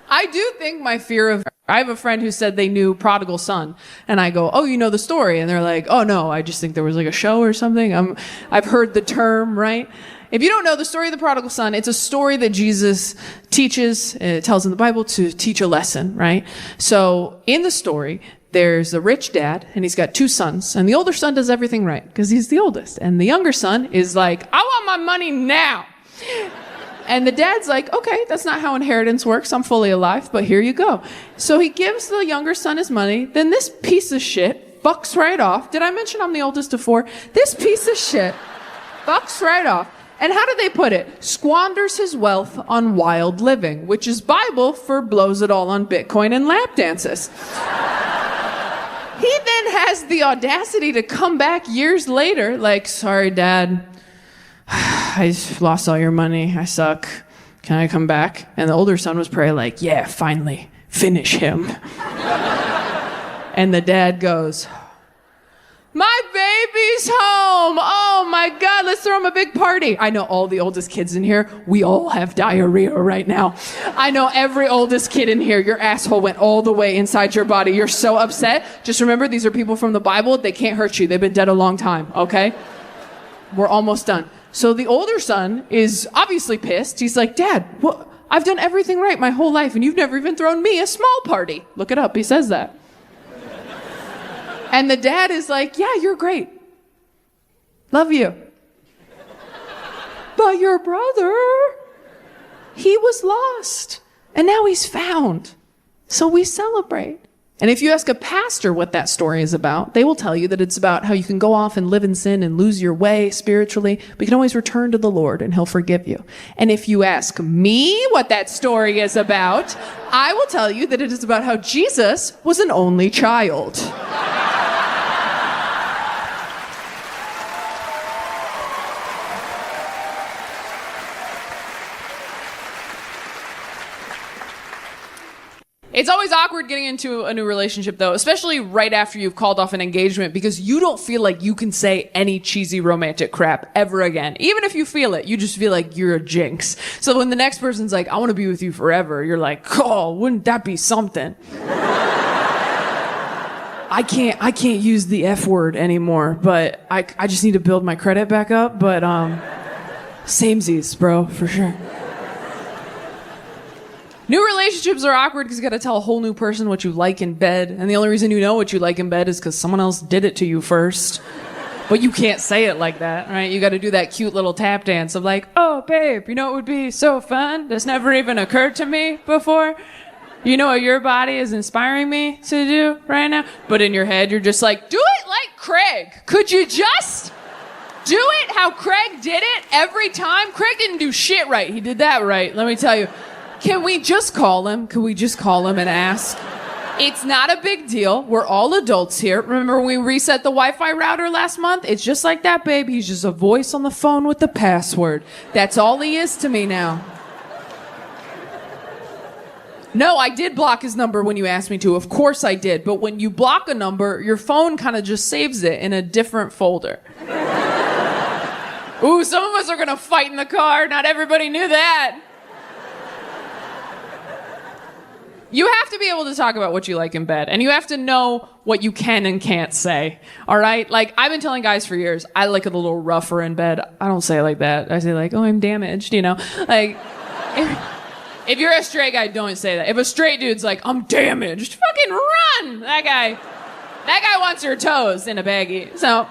I do think my fear of... I have a friend who said they knew Prodigal Son. And I go, oh, you know the story? And they're like, oh, no, I just think there was like a show or something. I've heard the term, right? If you don't know the story of the Prodigal Son, it's a story that Jesus teaches, it tells in the Bible to teach a lesson, right? So in the story, there's a rich dad, and he's got 2 sons. And the older son does everything right, because he's the oldest. And the younger son is like, I want my money now. And the dad's like, okay, that's not how inheritance works. I'm fully alive, but here you go. So he gives the younger son his money. Then this piece of shit fucks right off. Did I mention I'm the oldest of 4? This piece of shit fucks right off. And how do they put it? Squanders his wealth on wild living, which is Bible for blows it all on Bitcoin and lap dances. He then has the audacity to come back years later, like, sorry, Dad. I lost all your money. I suck. Can I come back? And the older son was probably like, yeah, finally, finish him. And the dad goes, my baby's home. Oh my God, let's throw him a big party. I know all the oldest kids in here. We all have diarrhea right now. I know every oldest kid in here. Your asshole went all the way inside your body. You're so upset. Just remember, these are people from the Bible. They can't hurt you. They've been dead a long time, okay? We're almost done. So the older son is obviously pissed. He's like, Dad, what? I've done everything right my whole life, and you've never even thrown me a small party. Look it up. He says that. And the dad is like, yeah, you're great. Love you. But your brother, he was lost, and now he's found. So we celebrate. And if you ask a pastor what that story is about, they will tell you that it's about how you can go off and live in sin and lose your way spiritually, but you can always return to the Lord and he'll forgive you. And if you ask me what that story is about, I will tell you that it is about how Jesus was an only child. It's always awkward getting into a new relationship, though, especially right after you've called off an engagement, because you don't feel like you can say any cheesy romantic crap ever again. Even if you feel it, you just feel like you're a jinx. So when the next person's like, I want to be with you forever, you're like, oh, wouldn't that be something? I can't use the F word anymore, but I just need to build my credit back up. But samesies, bro, for sure. New relationships are awkward because you got to tell a whole new person what you like in bed. And the only reason you know what you like in bed is because someone else did it to you first. But you can't say it like that, right? You got to do that cute little tap dance of like, oh, babe, you know what would be so fun? This never even occurred to me before. You know what your body is inspiring me to do right now? But in your head, you're just like, do it like Craig. Could you just do it how Craig did it every time? Craig didn't do shit right. He did that right, let me tell you. Can we just call him? Can we just call him and ask? It's not a big deal. We're all adults here. Remember when we reset the Wi-Fi router last month? It's just like that, babe. He's just a voice on the phone with the password. That's all he is to me now. No, I did block his number when you asked me to. Of course I did. But when you block a number, your phone kind of just saves it in a different folder. Ooh, some of us are going to fight in the car. Not everybody knew that. You have to be able to talk about what you like in bed, and you have to know what you can and can't say, all right? Like, I've been telling guys for years, I like it a little rougher in bed. I don't say it like that. I say like, oh, I'm damaged, you know? Like, if you're a straight guy, don't say that. If a straight dude's like, I'm damaged, fucking run! That guy wants your toes in a baggie, so...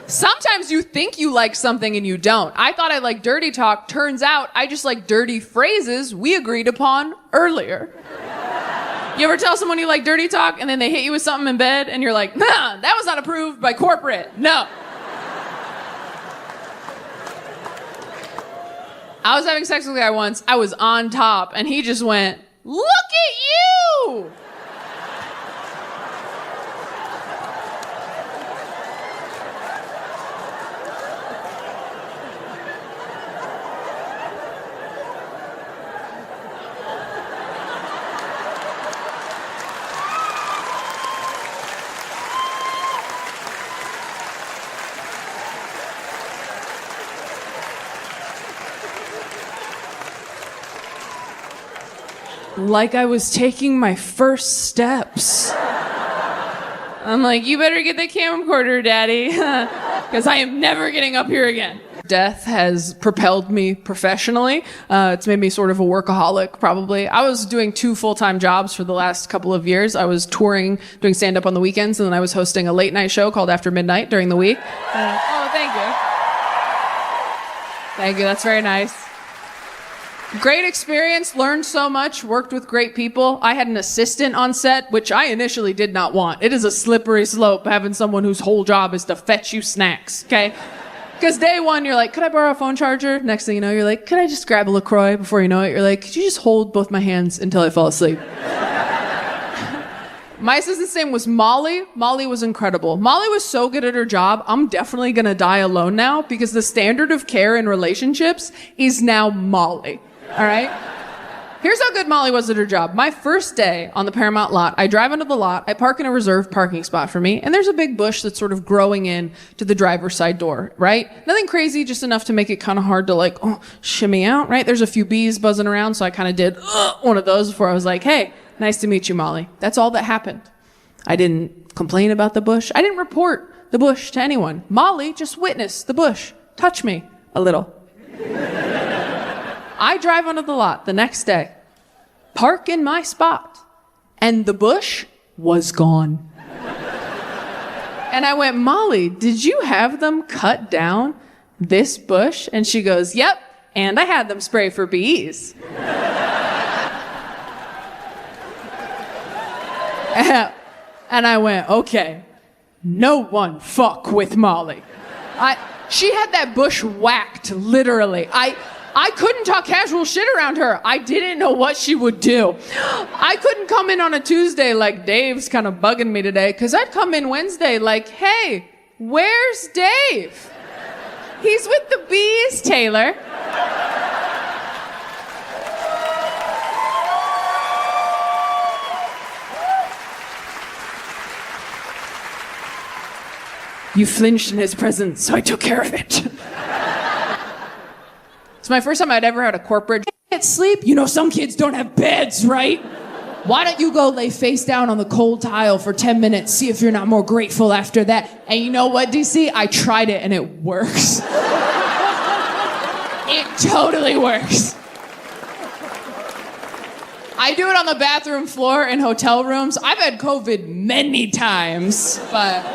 Sometimes you think you like something and you don't. I thought I liked dirty talk. Turns out I just like dirty phrases we agreed upon earlier. You ever tell someone you like dirty talk and then they hit you with something in bed and you're like, nah, that was not approved by corporate. No. I was having sex with a guy once. I was on top and he just went, look at you! Like I was taking my first steps. I'm like, you better get the camcorder, daddy, because I am never getting up here again. Death has propelled me professionally. It's made me sort of a workaholic, probably. I was doing 2 full-time jobs for the last couple of years. I was touring, doing stand-up on the weekends, and then I was hosting a late-night show called After Midnight during the week. Oh, thank you. Thank you, that's very nice. Great experience, learned so much, worked with great people. I had an assistant on set, which I initially did not want. It is a slippery slope having someone whose whole job is to fetch you snacks, okay? Because day one, you're like, could I borrow a phone charger? Next thing you know, you're like, could I just grab a LaCroix? Before you know it, you're like, could you just hold both my hands until I fall asleep? My assistant's name was Molly. Molly was incredible. Molly was so good at her job, I'm definitely going to die alone now because the standard of care in relationships is now Molly. All right? Here's how good Molly was at her job. My first day on the Paramount lot, I drive into the lot, I park in a reserved parking spot for me, and there's a big bush that's sort of growing in to the driver's side door, right? Nothing crazy, just enough to make it kind of hard to like, shimmy out, right? There's a few bees buzzing around, so I kind of did one of those before I was like, hey, nice to meet you, Molly. That's all that happened. I didn't complain about the bush. I didn't report the bush to anyone. Molly just witnessed the bush touch me a little. I drive onto the lot the next day, park in my spot, and the bush was gone. And I went, Molly, did you have them cut down this bush? And she goes, yep, and I had them spray for bees. And I went, okay, no one fuck with Molly. She had that bush whacked, literally. I couldn't talk casual shit around her. I didn't know what she would do. I couldn't come in on a Tuesday like Dave's kind of bugging me today, because I'd come in Wednesday like, hey, where's Dave? He's with the bees, Taylor. You flinched in his presence, so I took care of it. It's my first time I'd ever had a corporate can't sleep. You know, some kids don't have beds, right? Why don't you go lay face down on the cold tile for 10 minutes, see if you're not more grateful after that? And you know what, DC? I tried it and it works. It totally works. I do it on the bathroom floor in hotel rooms. I've had COVID many times, but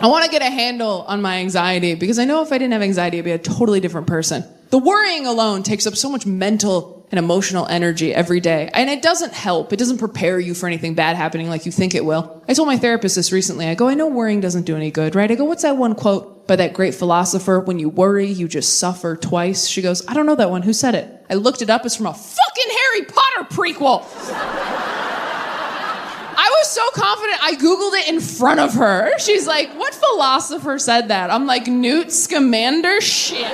I want to get a handle on my anxiety, because I know if I didn't have anxiety, I'd be a totally different person. The worrying alone takes up so much mental and emotional energy every day, and it doesn't help. It doesn't prepare you for anything bad happening like you think it will. I told my therapist this recently. I go, I know worrying doesn't do any good, right? I go, what's that one quote by that great philosopher? When you worry, you just suffer twice. She goes, I don't know that one. Who said it? I looked it up. It's from a fucking Harry Potter prequel. I was so confident, I Googled it in front of her. She's like, what philosopher said that? I'm like, Newt Scamander? Shit. I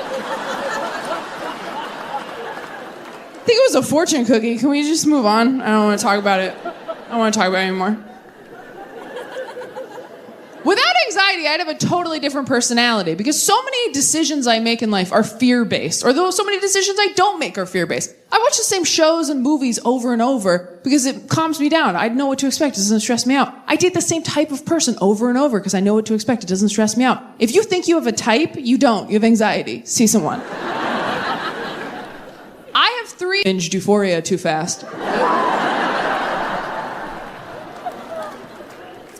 think it was a fortune cookie. Can we just move on? I don't want to talk about it. I don't want to talk about it anymore. Without anxiety, I'd have a totally different personality, because so many decisions I make in life are fear-based, or though so many decisions I don't make are fear-based. I watch the same shows and movies over and over because it calms me down. I know what to expect. It doesn't stress me out. I date the same type of person over and over because I know what to expect. It doesn't stress me out. If you think you have a type, you don't. You have anxiety. See someone. I have 3 binged Euphoria too fast.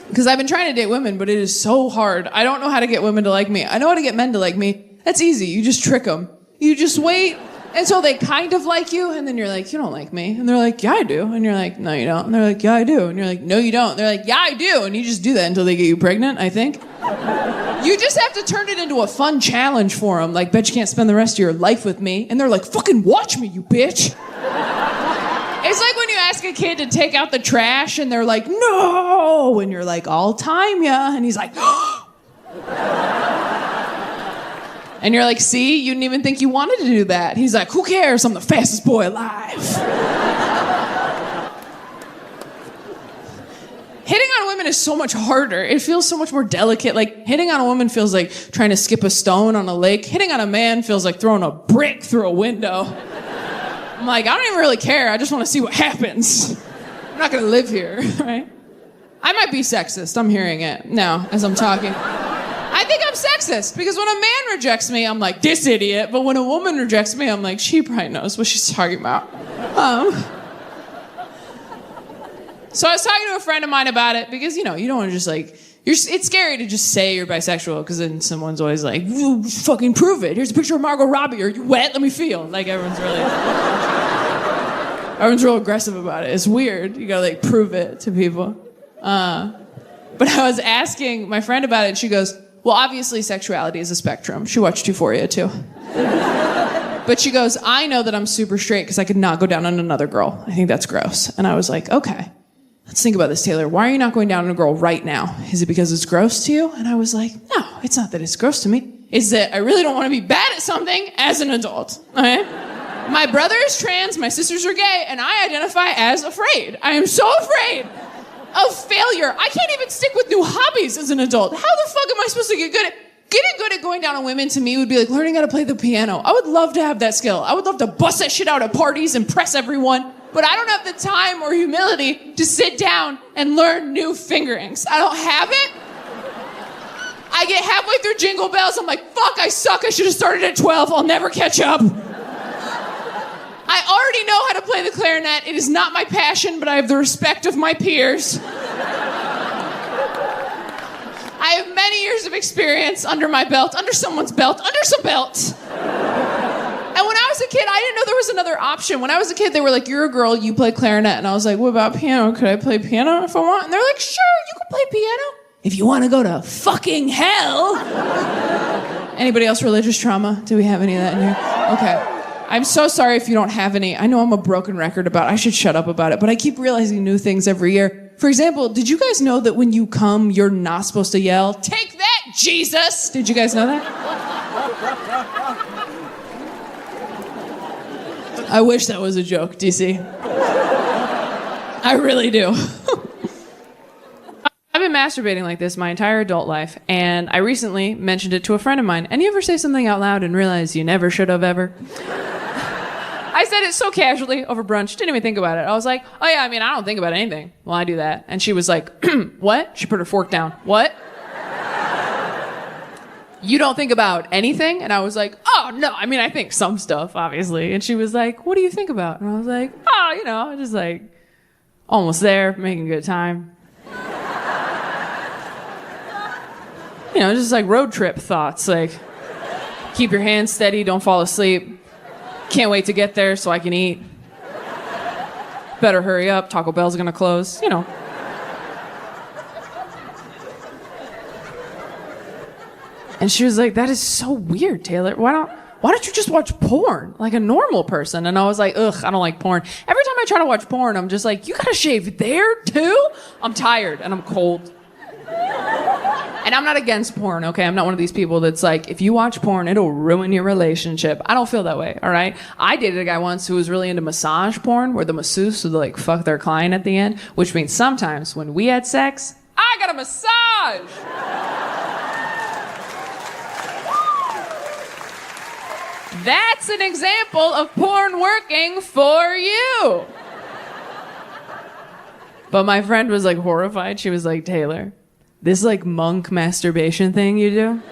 Because I've been trying to date women, but it is so hard. I don't know how to get women to like me. I know how to get men to like me. That's easy. You just trick them. You just wait until they kind of like you, and then you're like, you don't like me. And they're like, yeah, I do. And you're like, no, you don't. And they're like, yeah, I do. And you're like, no, you don't. And they're like, yeah, I do. And you just do that until they get you pregnant, I think. You just have to turn it into a fun challenge for them. Like, bet you can't spend the rest of your life with me. And they're like, fucking watch me, you bitch. It's like when you ask a kid to take out the trash and they're like, no! And you're like, I'll time ya. And he's like, and you're like, see, you didn't even think you wanted to do that. He's like, who cares? I'm the fastest boy alive. Hitting on women is so much harder. It feels so much more delicate. Like, hitting on a woman feels like trying to skip a stone on a lake. Hitting on a man feels like throwing a brick through a window. I'm like, I don't even really care. I just want to see what happens. I'm not going to live here, right? I might be sexist. I'm hearing it now as I'm talking. I think I'm sexist because when a man rejects me, I'm like, this idiot. But when a woman rejects me, I'm like, she probably knows what she's talking about. So I was talking to a friend of mine about it because, you know, you don't want to just like, it's scary to just say you're bisexual because then someone's always like, fucking prove it. Here's a picture of Margot Robbie. Are you wet? Let me feel. Like everyone's real aggressive about it. It's weird. You gotta like prove it to people. But I was asking my friend about it and she goes, well, obviously sexuality is a spectrum. She watched Euphoria too. But she goes, I know that I'm super straight because I could not go down on another girl. I think that's gross. And I was like, okay. Let's think about this, Taylor. Why are you not going down on a girl right now? Is it because it's gross to you? And I was like, no, it's not that it's gross to me. It's that I really don't want to be bad at something as an adult. Okay? My brother is trans, my sisters are gay, and I identify as afraid. I am so afraid of failure. I can't even stick with new hobbies as an adult. How the fuck am I supposed to get good at... Getting good at going down on women to me would be like learning how to play the piano. I would love to have that skill. I would love to bust that shit out at parties, impress everyone. But I don't have the time or humility to sit down and learn new fingerings. I don't have it. I get halfway through Jingle Bells, I'm like, fuck, I suck. I should have started at 12. I'll never catch up. I already know how to play the clarinet. It is not my passion, but I have the respect of my peers. I have many years of experience under my belt, under someone's belt, under some belt. And when I was a kid, I didn't know there was another option. When I was a kid, they were like, you're a girl, you play clarinet. And I was like, what about piano? Could I play piano if I want? And they're like, sure, you can play piano. If you want to go to fucking hell. Anybody else religious trauma? Do we have any of that in here? Okay. I'm so sorry if you don't have any. I know I'm a broken record about it. I should shut up about it, but I keep realizing new things every year. For example, did you guys know that when you come, you're not supposed to yell, take that, Jesus? Did you guys know that? I wish that was a joke, DC. I really do. I've been masturbating like this my entire adult life, and I recently mentioned it to a friend of mine. And you ever say something out loud and realize you never should have ever? I said it so casually over brunch, didn't even think about it. I was like, oh yeah, I mean, I don't think about anything. Well, I do that. And she was like, what? She put her fork down. What? You don't think about anything? And I was like, oh no, I mean, I think some stuff, obviously. And she was like, what do you think about? And I was like, oh, you know, just like almost there, making a good time. You know, just like road trip thoughts, like keep your hands steady, don't fall asleep. Can't wait to get there so I can eat. Better hurry up, Taco Bell's gonna close, you know. And she was like, that is so weird, Taylor. Why don't you just watch porn like a normal person? And I was like, ugh, I don't like porn. Every time I try to watch porn, I'm just like, you gotta shave there too? I'm tired and I'm cold. And I'm not against porn, okay? I'm not one of these people that's like, if you watch porn, it'll ruin your relationship. I don't feel that way, all right? I dated a guy once who was really into massage porn, where the masseuse would like fuck their client at the end, which means sometimes when we had sex, I got a massage. That's an example of porn working for you. But my friend was like horrified. She was like, Taylor, this like monk masturbation thing you do,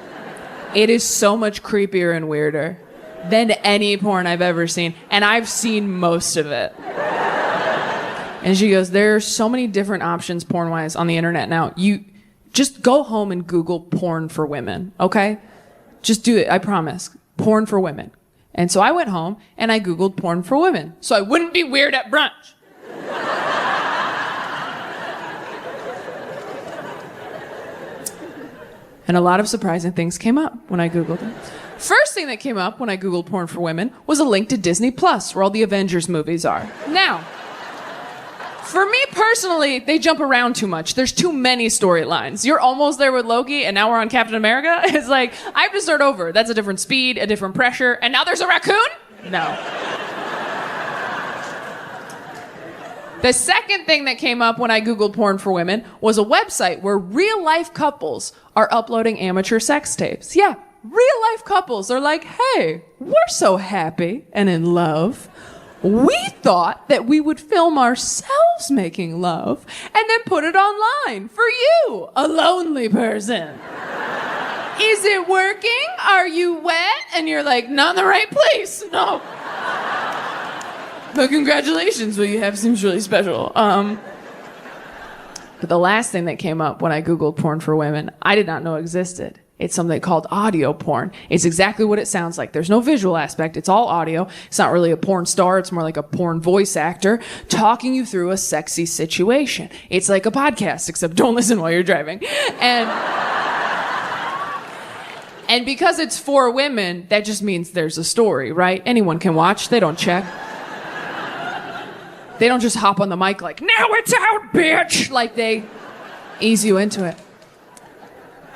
it is so much creepier and weirder than any porn I've ever seen. And I've seen most of it. And she goes, there are so many different options porn-wise on the internet now. You just go home and Google porn for women, okay? Just do it, I promise. Porn for women. And so I went home and I Googled porn for women so I wouldn't be weird at brunch. And a lot of surprising things came up when I Googled it. First thing that came up when I Googled porn for women was a link to Disney Plus, where all the Avengers movies are. Now, for me personally, they jump around too much. There's too many storylines. You're almost there with Loki, and now we're on Captain America. It's like, I have to start over. That's a different speed, a different pressure, and now there's a raccoon? No. The second thing that came up when I Googled porn for women was a website where real-life couples are uploading amateur sex tapes. Yeah, real-life couples are like, hey, we're so happy and in love. We thought that we would film ourselves making love and then put it online for you, a lonely person. Is it working? Are you wet? And you're like, not in the right place. No. But congratulations, what you have seems really special. But the last thing that came up when I Googled porn for women, I did not know existed. It's something called audio porn. It's exactly what it sounds like. There's no visual aspect. It's all audio. It's not really a porn star. It's more like a porn voice actor talking you through a sexy situation. It's like a podcast, except don't listen while you're driving. And because it's for women, that just means there's a story, right? Anyone can watch. They don't check. They don't just hop on the mic like, now it's out, bitch! Like they ease you into it.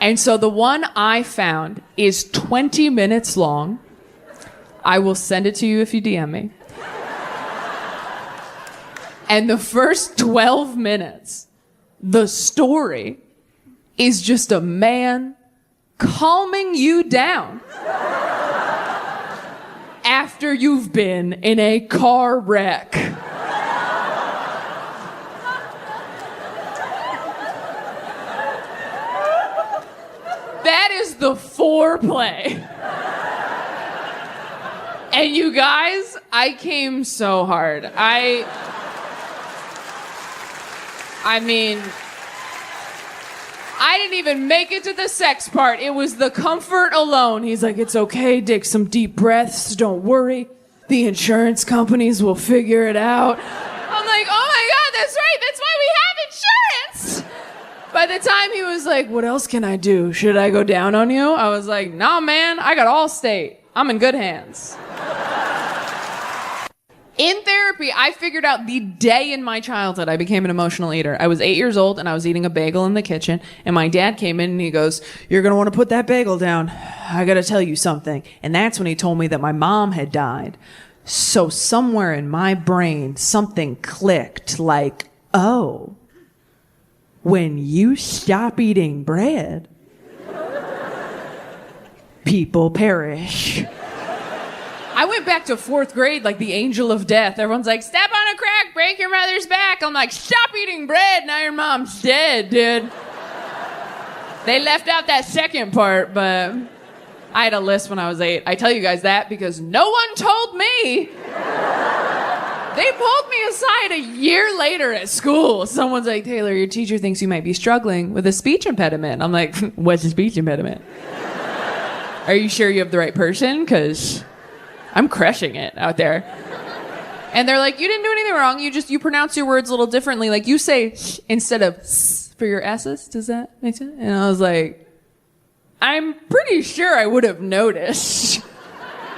And so the one I found is 20 minutes long. I will send it to you if you DM me. And the first 12 minutes, the story is just a man calming you down after you've been in a car wreck. That is the foreplay. And you guys, I came so hard. I mean, I didn't even make it to the sex part. It was the comfort alone. He's like, it's okay, take some deep breaths, don't worry. The insurance companies will figure it out. I'm like, oh my God, that's right. That's why we have insurance. By the time he was like, what else can I do? Should I go down on you? I was like, nah, man, I got Allstate. I'm in good hands. In therapy, I figured out the day in my childhood I became an emotional eater. I was 8 years old and I was eating a bagel in the kitchen, and my dad came in and he goes, you're going to want to put that bagel down. I got to tell you something. And that's when he told me that my mom had died. So somewhere in my brain, something clicked like, oh, when you stop eating bread, people perish. I went back to 4th grade like the angel of death. Everyone's like, step on a crack, break your mother's back. I'm like, stop eating bread, now your mom's dead, dude. They left out that second part, but I had a list when I was 8. I tell you guys that because no one told me. They pulled me aside a year later at school. Someone's like, Taylor, your teacher thinks you might be struggling with a speech impediment. I'm like, what's a speech impediment? Are you sure you have the right person? Because I'm crushing it out there. And they're like, you didn't do anything wrong. You pronounce your words a little differently. Like you say sh instead of s for your S's. Does that make sense? And I was like, I'm pretty sure I would have noticed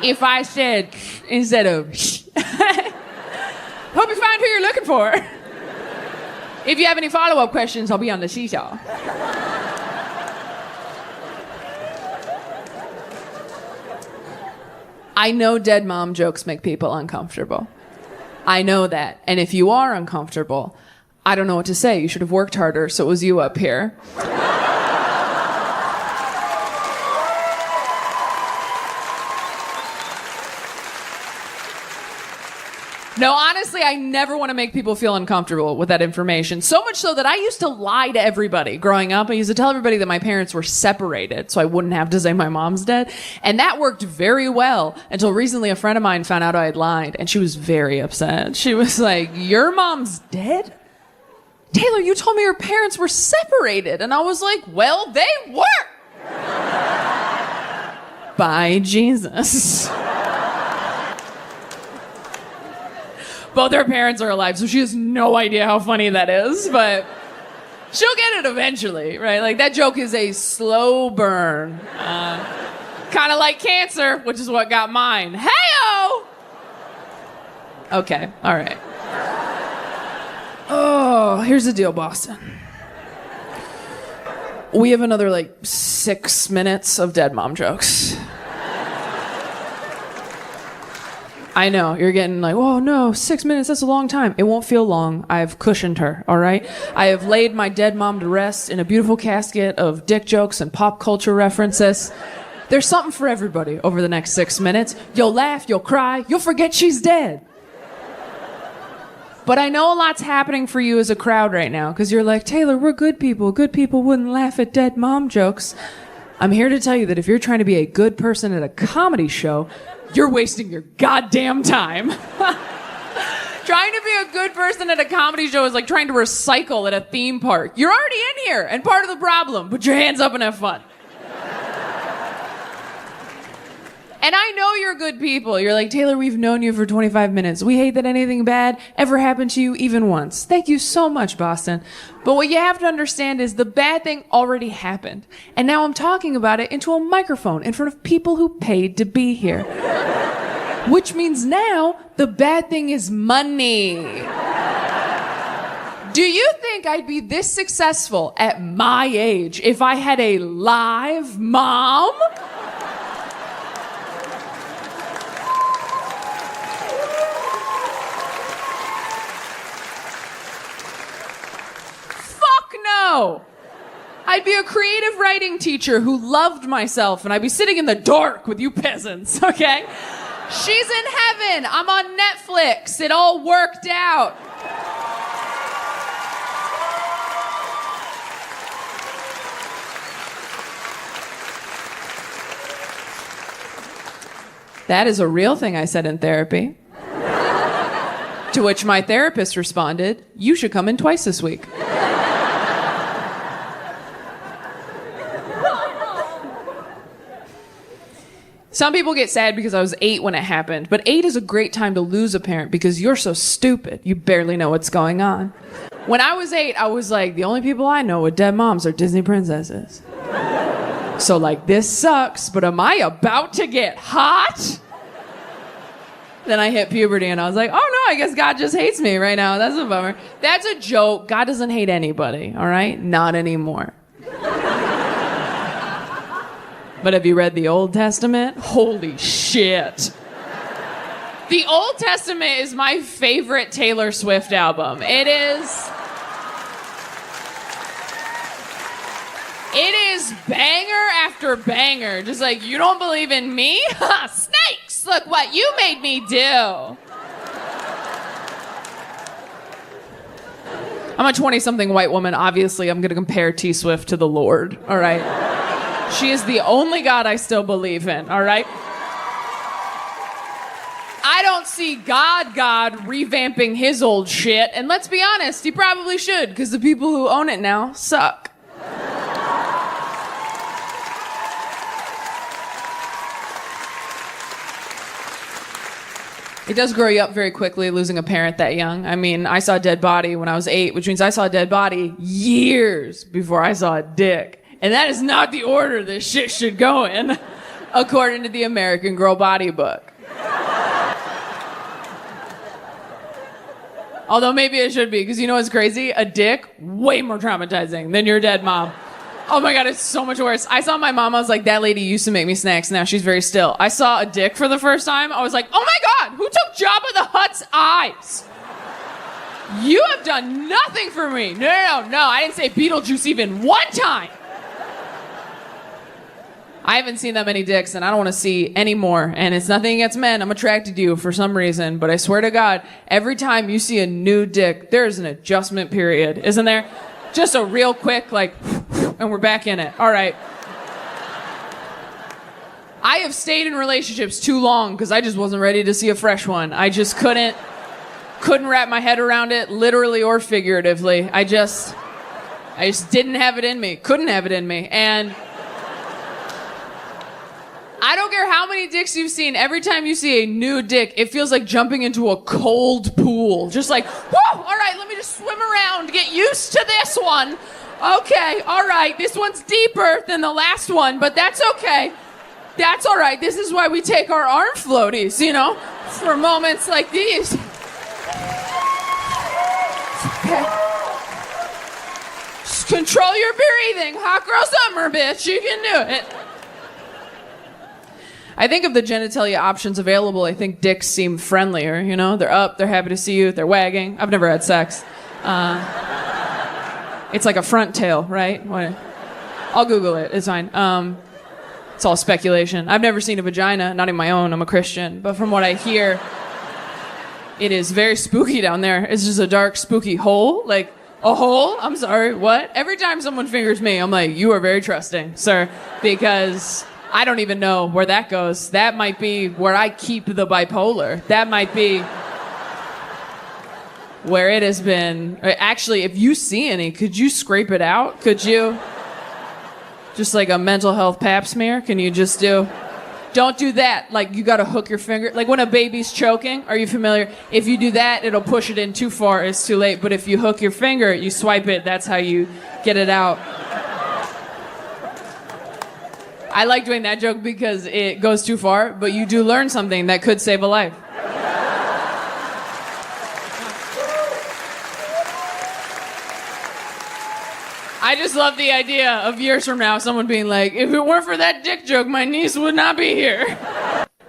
if I said sh instead of sh. Hope you find who you're looking for. If you have any follow-up questions, I'll be on the seesaw. I know dead mom jokes make people uncomfortable. I know that. And if you are uncomfortable, I don't know what to say. You should have worked harder, so it was you up here. No, honestly, I never want to make people feel uncomfortable with that information. So much so that I used to lie to everybody growing up. I used to tell everybody that my parents were separated so I wouldn't have to say my mom's dead. And that worked very well until recently a friend of mine found out I had lied, and she was very upset. She was like, your mom's dead? Taylor, you told me your parents were separated. And I was like, well, they were. By Jesus. Both her parents are alive, so she has no idea how funny that is, but she'll get it eventually, right? Like, that joke is a slow burn. Kind of like cancer, which is what got mine. Hey-o! Okay, all right. Oh, here's the deal, Boston. We have another, 6 minutes of dead mom jokes. I know, you're getting like, oh no, 6 minutes, that's a long time. It won't feel long. I've cushioned her, all right? I have laid my dead mom to rest in a beautiful casket of dick jokes and pop culture references. There's something for everybody over the next 6 minutes. You'll laugh, you'll cry, you'll forget she's dead. But I know a lot's happening for you as a crowd right now, because you're like, Taylor, we're good people. Good people wouldn't laugh at dead mom jokes. I'm here to tell you that if you're trying to be a good person at a comedy show, you're wasting your goddamn time. Trying to be a good person at a comedy show is like trying to recycle at a theme park. You're already in here and part of the problem. Put your hands up and have fun. And I know you're good people. You're like, Taylor, we've known you for 25 minutes. We hate that anything bad ever happened to you even once. Thank you so much, Boston. But what you have to understand is the bad thing already happened. And now I'm talking about it into a microphone in front of people who paid to be here. Which means now the bad thing is money. Do you think I'd be this successful at my age if I had a live mom? No. I'd be a creative writing teacher who loved myself, and I'd be sitting in the dark with you peasants, okay? She's in heaven. I'm on Netflix. It all worked out. That is a real thing I said in therapy. To which my therapist responded, you should come in twice this week. Some people get sad because I was 8 when it happened, but 8 is a great time to lose a parent because you're so stupid. You barely know what's going on. When I was 8, I was like, the only people I know with dead moms are Disney princesses. So like, this sucks, but am I about to get hot? Then I hit puberty and I was like, oh no, I guess God just hates me right now. That's a bummer. That's a joke. God doesn't hate anybody, all right? Not anymore. But have you read the Old Testament? Holy shit. The Old Testament is my favorite Taylor Swift album. It is banger after banger. Just like, you don't believe in me? Ha, snakes! Look what you made me do. I'm a 20-something white woman. Obviously, I'm going to compare T Swift to the Lord, all right? She is the only God I still believe in, all right? I don't see God revamping his old shit, and let's be honest, he probably should, because the people who own it now suck. It does grow you up very quickly, losing a parent that young. I mean, I saw a dead body when I was 8, which means I saw a dead body years before I saw a dick. And that is not the order this shit should go in, according to the American Girl Body Book. Although maybe it should be, because you know what's crazy? A dick, way more traumatizing than your dead mom. Oh my God, it's so much worse. I saw my mom, I was like, that lady used to make me snacks, now she's very still. I saw a dick for the first time, I was like, oh my God, who took Jabba the Hutt's eyes? You have done nothing for me. No, I didn't say Beetlejuice even one time. I haven't seen that many dicks, and I don't want to see any more. And it's nothing against men. I'm attracted to you for some reason. But I swear to God, every time you see a new dick, there's an adjustment period, isn't there? Just a real quick, like, and we're back in it. All right. I have stayed in relationships too long because I just wasn't ready to see a fresh one. I just couldn't wrap my head around it, literally or figuratively. I just didn't have it in me. Couldn't have it in me. And I don't care how many dicks you've seen. Every time you see a new dick, it feels like jumping into a cold pool. Just like, whoa, all right, let me just swim around, get used to this one. Okay, all right, this one's deeper than the last one, but that's okay. That's all right. This is why we take our arm floaties, you know, for moments like these. Okay. Just control your breathing. Hot girl summer, bitch. You can do it. I think of the genitalia options available, I think dicks seem friendlier, you know? They're up, they're happy to see you, they're wagging. I've never had sex. It's like a front tail, right? I'll Google it, it's fine. It's all speculation. I've never seen a vagina, not even my own, I'm a Christian. But from what I hear, it is very spooky down there. It's just a dark, spooky hole. Like, a hole? I'm sorry, what? Every time someone fingers me, I'm like, you are very trusting, sir. Because I don't even know where that goes. That might be where I keep the bipolar. That might be where it has been. Actually, if you see any, could you scrape it out? Could you? Just like a mental health pap smear? Can you just do? Don't do that. Like, you gotta hook your finger. Like when a baby's choking, are you familiar? If you do that, it'll push it in too far. It's too late. But if you hook your finger, you swipe it. That's how you get it out. I like doing that joke because it goes too far, but you do learn something that could save a life. I just love the idea of years from now, someone being like, if it weren't for that dick joke, my niece would not be here.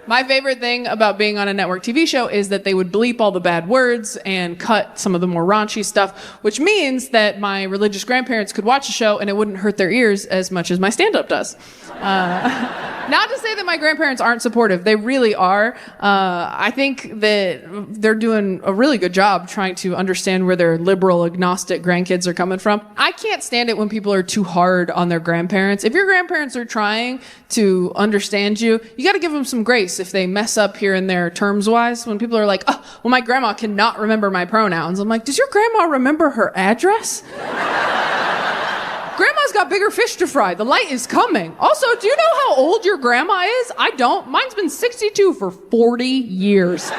My favorite thing about being on a network TV show is that they would bleep all the bad words and cut some of the more raunchy stuff, which means that my religious grandparents could watch the show and it wouldn't hurt their ears as much as my stand-up does. Not to say that my grandparents aren't supportive. They really are. I think that they're doing a really good job trying to understand where their liberal, agnostic grandkids are coming from. I can't stand it when people are too hard on their grandparents. If your grandparents are trying to understand you, you got to give them some grace if they mess up here and there terms-wise. When people are like, oh, well, my grandma cannot remember my pronouns. I'm like, does your grandma remember her address? Grandma's got bigger fish to fry. The light is coming. Also, do you know how old your grandma is? I don't. Mine's been 62 for 40 years.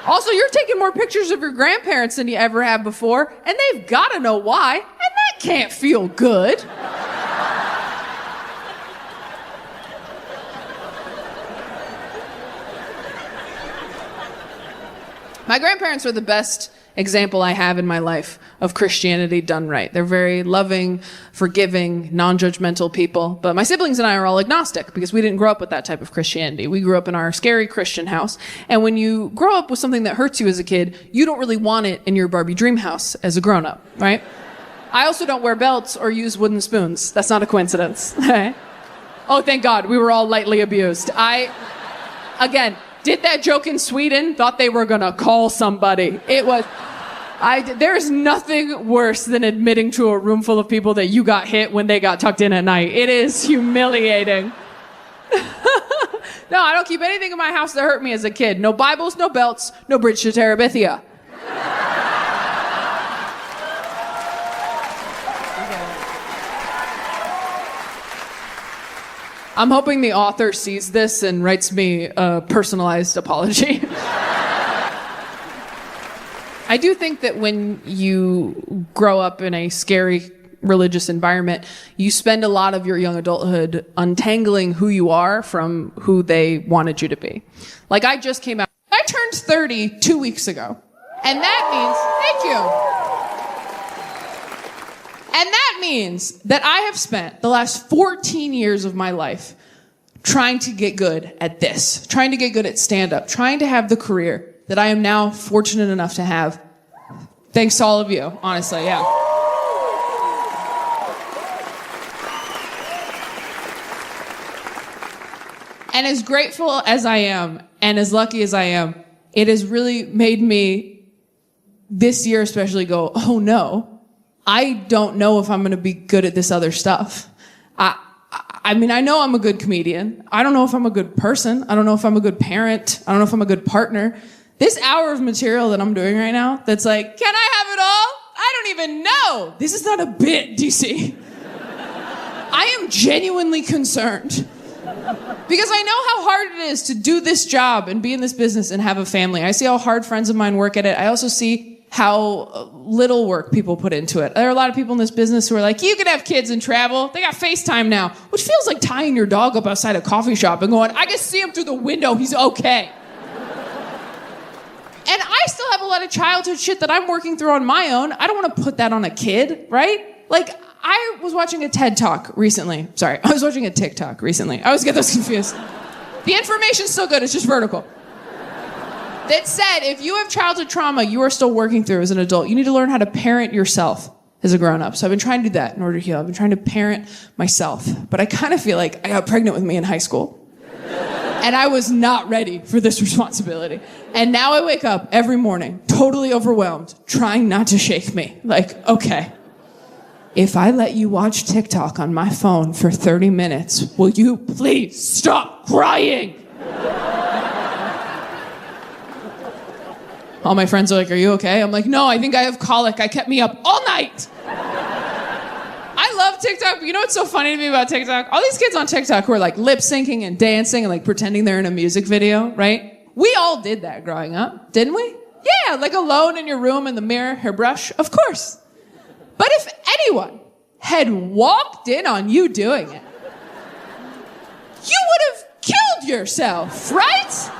Also, you're taking more pictures of your grandparents than you ever have before, and they've got to know why, and that can't feel good. My grandparents are the best example I have in my life of Christianity done right. They're very loving, forgiving, non-judgmental people. But my siblings and I are all agnostic because we didn't grow up with that type of Christianity. We grew up in our scary Christian house. And when you grow up with something that hurts you as a kid, you don't really want it in your Barbie dream house as a grown-up, right? I also don't wear belts or use wooden spoons. That's not a coincidence. Oh, thank God. We were all lightly abused. Again, did that joke in Sweden, thought they were gonna call somebody. There's nothing worse than admitting to a room full of people that you got hit when they got tucked in at night. It is humiliating. No, I don't keep anything in my house that hurt me as a kid. No Bibles, no belts, no bridge to Terabithia. I'm hoping the author sees this and writes me a personalized apology. I do think that when you grow up in a scary religious environment, you spend a lot of your young adulthood untangling who you are from who they wanted you to be. Like, I just came out. I turned 30 2 weeks ago. And that means, thank you. And that means that I have spent the last 14 years of my life trying to get good at this, trying to get good at stand-up, trying to have the career that I am now fortunate enough to have. Thanks to all of you, honestly, yeah. And as grateful as I am, and as lucky as I am, it has really made me, this year especially, go, oh no, I don't know if I'm going to be good at this other stuff. I mean, I know I'm a good comedian. I don't know if I'm a good person. I don't know if I'm a good parent. I don't know if I'm a good partner. This hour of material that I'm doing right now that's like, can I have it all? I don't even know. This is not a bit, DC. I am genuinely concerned. Because I know how hard it is to do this job and be in this business and have a family. I see how hard friends of mine work at it. I also see how little work people put into it. There are a lot of people in this business who are like, you can have kids and travel. They got FaceTime now, which feels like tying your dog up outside a coffee shop and going, I can see him through the window. He's okay. And I still have a lot of childhood shit that I'm working through on my own. I don't want to put that on a kid, right? Like, I was watching a TED Talk recently. Sorry, I was watching a TikTok recently. I always get those confused. The information's still good, it's just vertical. That said, if you have childhood trauma you are still working through as an adult, you need to learn how to parent yourself as a grown-up. So I've been trying to do that in order to heal. I've been trying to parent myself. But I kind of feel like I got pregnant with me in high school. And I was not ready for this responsibility. And now I wake up every morning, totally overwhelmed, trying not to shake me. Like, okay, if I let you watch TikTok on my phone for 30 minutes, will you please stop crying? All my friends are like, are you okay? I'm like, no, I think I have colic. I kept me up all night. I love TikTok, but you know what's so funny to me about TikTok? All these kids on TikTok who are like lip syncing and dancing and like pretending they're in a music video, right? We all did that growing up, didn't we? Yeah, like alone in your room in the mirror, hairbrush, of course. But if anyone had walked in on you doing it, you would have killed yourself, right?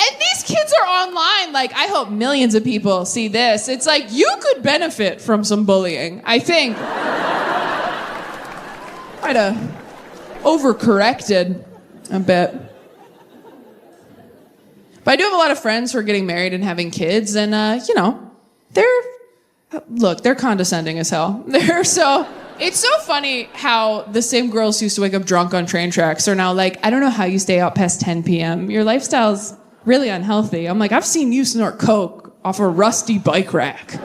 And these kids are online, like, I hope millions of people see this. It's like, you could benefit from some bullying, I think. Might have overcorrected a bit. But I do have a lot of friends who are getting married and having kids, and, you know, they're condescending as hell. It's so funny how the same girls who used to wake up drunk on train tracks are now like, I don't know how you stay out past 10 p.m. Your lifestyle's really unhealthy. I'm like, I've seen you snort coke off a rusty bike rack.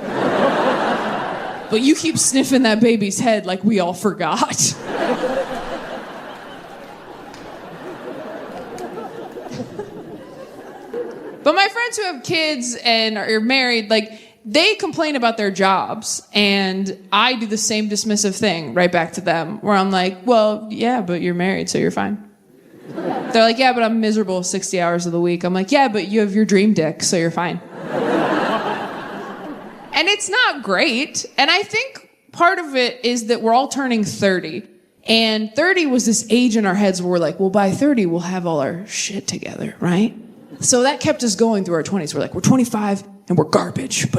But you keep sniffing that baby's head like we all forgot. But my friends who have kids and are married, like, they complain about their jobs, and I do the same dismissive thing right back to them, where I'm like, well, yeah, but you're married, so you're fine. They're like, yeah, but I'm miserable 60 hours of the week. I'm like, yeah, but you have your dream dick, so you're fine. And it's not great. And I think part of it is that we're all turning 30. And 30 was this age in our heads where we're like, well, by 30, we'll have all our shit together, right? So that kept us going through our 20s. We're like, we're 25 and we're garbage, but